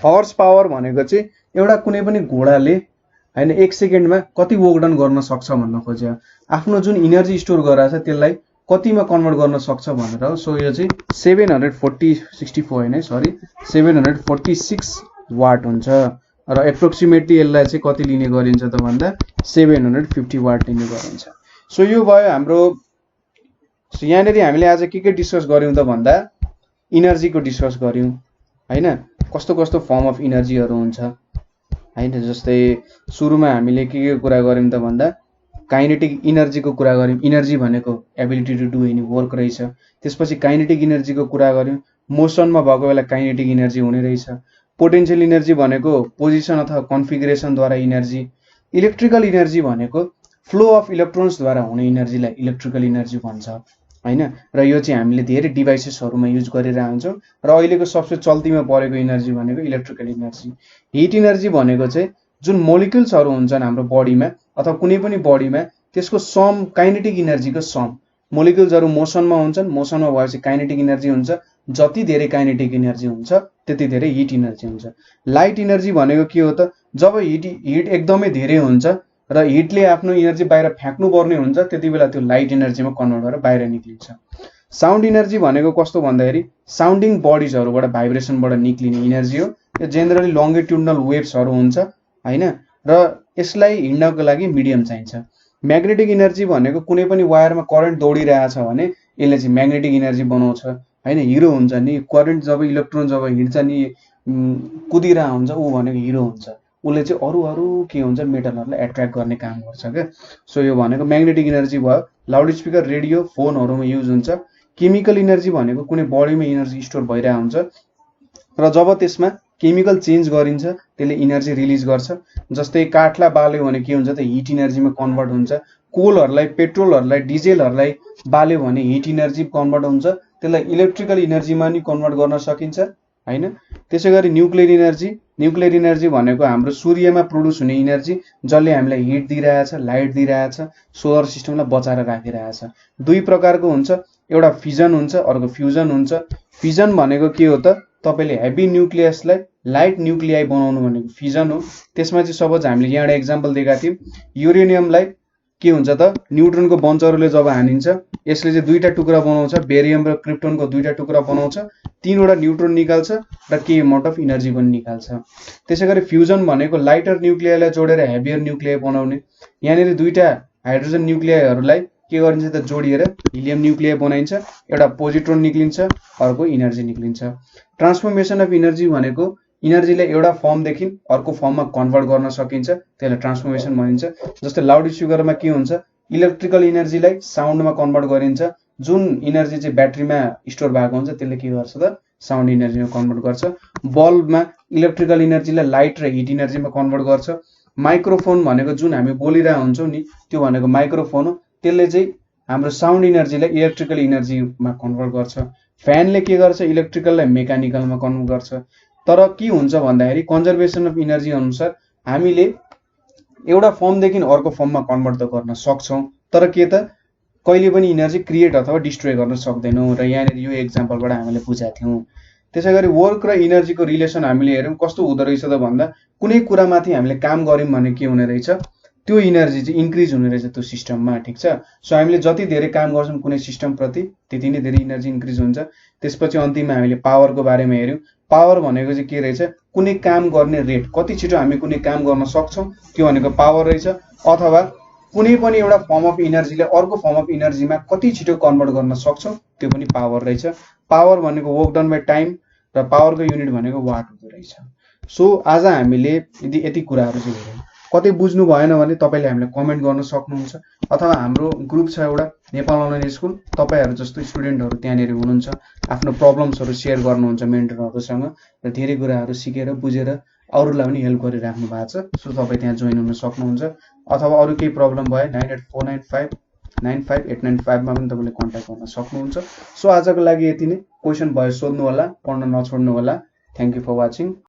हर्स पावर भनेको चाहिँ एउटा कुनै पनि घोडाले हैन 1 सेकेन्डमा कति वर्क डन गर्न सक्छ भन्न खोज्यो। आफ्नो जुन इनर्जी स्टोर गराछ त्यसलाई कतिमा कन्भर्ट गर्न सक्छ भनेर हो। सो यो चाहिँ 764 हैन, सरी 746 वाट हुन्छ र एप्रोक्सिमेटली यसलाई चाहिँ कति लिने गरिन्छ त भन्दा 750 वाट लिने गरिन्छ। सो यो भयो हाम्रो। सो यहाँनेरि हामीले आज के डिस्कस गर्यौं त भन्दा इनर्जी को डिस्कस गर्यौं हैन। कस्तो कस्तो फर्म अफ इनर्जीहरु हुन्छ हैन। जस्तै सुरुमा हामीले के कुरा गर्यौं त भन्दा काइनेटिक इनर्जी को कुरा गर्यौं। इनर्जी भनेको ability to do any work रहेछ। त्यसपछि काइनेटिक इनर्जी को कुरा गर्यौं। मोसनमा भएको बेला काइनेटिक इनर्जी हुने रहेछ। पोटेन्शियल इनर्जी भनेको पोजिसन अथवा कन्फिगरेसन द्वारा इनर्जी। इलेक्ट्रिकल इनर्जी भनेको फ्लो अफ इलेक्ट्रोन्स द्वारा हुने इनर्जीलाई इलेक्ट्रिकल इनर्जी भन्छ हैन। र यो चाहिँ हामीले धेरै डिभाइसेसहरुमा युज गरिरहेका हुन्छौँ र अहिलेको सबसे चल्तीमा परेको एनर्जी भनेको इलेक्ट्रिकल एनर्जी। हिट एनर्जी भनेको चाहिँ जुन मोलिक्युल्सहरु हुन्छन् हाम्रो बडीमा अथवा कुनै पनि बडीमा त्यसको सम काइनेटिक एनर्जीको सम। मोलिक्युल्सहरु मोसनमा हुन्छन्, मोसनमा भएपछि काइनेटिक एनर्जी हुन्छ। जति धेरै काइनेटिक एनर्जी हुन्छ त्यति धेरै हिट एनर्जी हुन्छ। लाइट एनर्जी भनेको के हो त? जब हिट एकदमै धेरै हुन्छ र हिटले आफ्नो एनर्जी बाहिर फ्याक्नु पर्ने हुन्छ त्यति बेला त्यो लाइट एनर्जीमा कन्भर्ट भएर बाहिर निक्लिन्छ। साउन्ड एनर्जी भनेको कस्तो भन्दाखेरि साउन्डिङ बडिजहरुबाट भाइब्रेसनबाट निक्लिने एनर्जी हो। यो जेनरली लंगिट्युडनल वेव्सहरु हुन्छ हैन र यसलाई हिड्नको लागि मिडियम चाहिन्छ। म्याग्नेटिक एनर्जी भनेको कुनै पनि वायरमा करेन्ट दौडिरहेछ भने यसले चाहिँ म्याग्नेटिक एनर्जी बनाउँछ हैन। हिरो हुन्छ नि, करेन्ट जब इलेक्ट्रोन जब हिड्छ नि कुदिरहेको हुन्छ ऊ भनेको हिरो हुन्छ। उसले चाहिँ अरु के हुन्छ मेटलहरुलाई एट्र्याक्ट गर्ने काम गर्छ के। सो यो भनेको म्याग्नेटिक एनर्जी भयो। लाउड स्पिकर, रेडियो, फोनहरुमा युज हुन्छ। केमिकल एनर्जी भनेको कुनै बडीमा एनर्जी स्टोर भइरहेको हुन्छ र जब त्यसमा केमिकल चेन्ज गरिन्छ त्यसले एनर्जी रिलिज गर्छ। जस्तै काठलाई बाल्यो भने के हुन्छ त हिट एनर्जीमा कन्भर्ट हुन्छ। कोलहरुलाई, पेट्रोलहरुलाई, डिजेलहरुलाई बाल्यो भने हिट एनर्जी कन्भर्ट हुन्छ, त्यसलाई इलेक्ट्रिकल एनर्जीमा नि कन्भर्ट गर्न सकिन्छ हैन। त्यसैगरी न्युक्लियर एनर्जी भनेको हाम्रो सूर्यमा प्रोड्युस हुने एनर्जी जसले हामीलाई हिट दिइरहेछ, लाइट दिइरहेछ, सोलर सिस्टमलाई बचाएर राखिरहेछ। दुई प्रकारको हुन्छ, एउटा फिजन हुन्छ, अर्को फ्युजन हुन्छ। फिजन भनेको के हो त? तपाईले हेभी न्युक्लियसलाई लाइट न्युक्लियाई बनाउनु भनेको फिजन हो। त्यसमा चाहिँ सपोज हामीले यहाँ एउटा एक्जाम्पल दिएका थियौं, युरेनियमलाई के हुन्छ त न्युट्रोनको बन्चहरुले जब हानिन्छ यसले चाहिँ दुईटा टुक्रा बनाउँछ, बेरियम र क्रिप्टोनको दुईटा टुक्रा बनाउँछ, तीनवटा न्युट्रोन निकाल्छ र के अमाउन्ट अफ एनर्जी पनि निकाल्छ। त्यसैगरी फ्युजन भनेको लाइटर न्युक्लियाईलाई जोडेर हेभियर न्युक्लियाई बनाउने। यहाँनिर दुईटा हाइड्रोजन न्युक्लियाईहरुलाई के गरिन्छ त जोडिएर हिलियम न्युक्लियाई बनाइन्छ, एउटा पोजिट्रोन निक्लिन्छ, अर्को एनर्जी निक्लिन्छ। ट्रान्सफर्मेसन अफ एनर्जी भनेको एनर्जीलाई एउटा फर्मदेखि अर्को फर्ममा कन्भर्ट गर्न सकिन्छ, त्यसलाई ट्रान्सफर्मेसन भनिन्छ। जस्तै लाउड स्पिकरमा के हुन्छ, इलेक्ट्रिकल एनर्जीलाई साउन्डमा कन्भर्ट गरिन्छ। जुन एनर्जी चाहिँ ब्याट्रीमा स्टोर भएको हुन्छ त्यसले के गर्छ त साउन्ड एनर्जीमा कन्भर्ट गर्छ। बल्बमा इलेक्ट्रिकल एनर्जीलाई लाइट र हिट एनर्जीमा कन्भर्ट गर्छ। माइक्रोफोन भनेको जुन हामी बोलिरहेका हुन्छौं नि त्यो भनेको माइक्रोफोन हो, त्यसले चाहिँ हाम्रो साउन्ड एनर्जीलाई इलेक्ट्रिकल एनर्जीमा कन्भर्ट गर्छ। फ्यानले के गर्छ, इलेक्ट्रिकललाई मेकानिकलमा कन्भर्ट गर्छ। तर के हुन्छ भन्दाखेरि कन्जर्भेसन अफ एनर्जी अनुसार हामीले एउटा फर्मदेखि अर्को फर्ममा कन्भर्ट त गर्न सक्छौं, तर के त कहिले पनि एनर्जी क्रिएट अथवा डिस्ट्रोय गर्न सक्दैनौं र यहाँनिर यो एक्जाम्पलबाट हामीले बुझाएको थियौं। त्यसैगरी वर्क र एनर्जीको रिलेसन हामीले हेरौं कस्तो हुँदो रहेछ त भन्दा कुनै कुरामाथि हामीले काम गर्यौं भने के हुने रहेछ, त्यो एनर्जी चाहिँ इन्क्रिज हुने रहेछ त्यो सिस्टममा, ठीक छ। सो हामीले जति धेरै काम गर्छौं कुनै सिस्टम प्रति त्यति नै धेरै एनर्जी इन्क्रिज हुन्छ। त्यसपछि अन्तिममा हामीले पावरको बारेमा हेर्यौं। पावर भनेको चाहिँ के रहेछ, कुनै काम गर्ने रेट, कति छिटो हामी कुनै काम गर्न सक्छौं त्यो भनेको पावर रहेछ। अथवा कुनै पनि एउटा फर्म अफ एनर्जीले अर्को फर्म अफ एनर्जीमा कति छिटो कन्भर्ट गर्न सक्छौं त्यो पनि पावर रहेछ। पावर भनेको वर्क डन बाइ टाइम र पावरको युनिट भनेको वाट हुँदो रहेछ। सो आज हामीले यति कुराहरु चाहिँ हेर्यौं। कतै बुझ्नु भएन भने तपाईले हामीलाई कमेन्ट गर्न सक्नुहुन्छ अथवा हाम्रो ग्रुप छ एउटा नेपाल अनलाइन स्कुल, तपाईहरु जस्तो स्टुडेन्टहरु त्यहाँनेरि हुनुहुन्छ, आफ्नो प्रब्लम्सहरु शेयर गर्नुहुन्छ मेन्टरहरुसँग र धेरै कुराहरु सिकेर बुझेर अरूलाई पनि हेल्प गरिराख्नु भएको छ। सो तपाई त्यहाँ जोइन हुन सक्नुहुन्छ अथवा अरु केही प्रब्लम भए 9849595895 मा पनि तपाईले कन्ट्याक्ट गर्न सक्नुहुन्छ। सो आजको लागि यति नै। क्वेशन भयो सोध्नु होला, पढ्न नछोड्नु होला। Thank you for watching.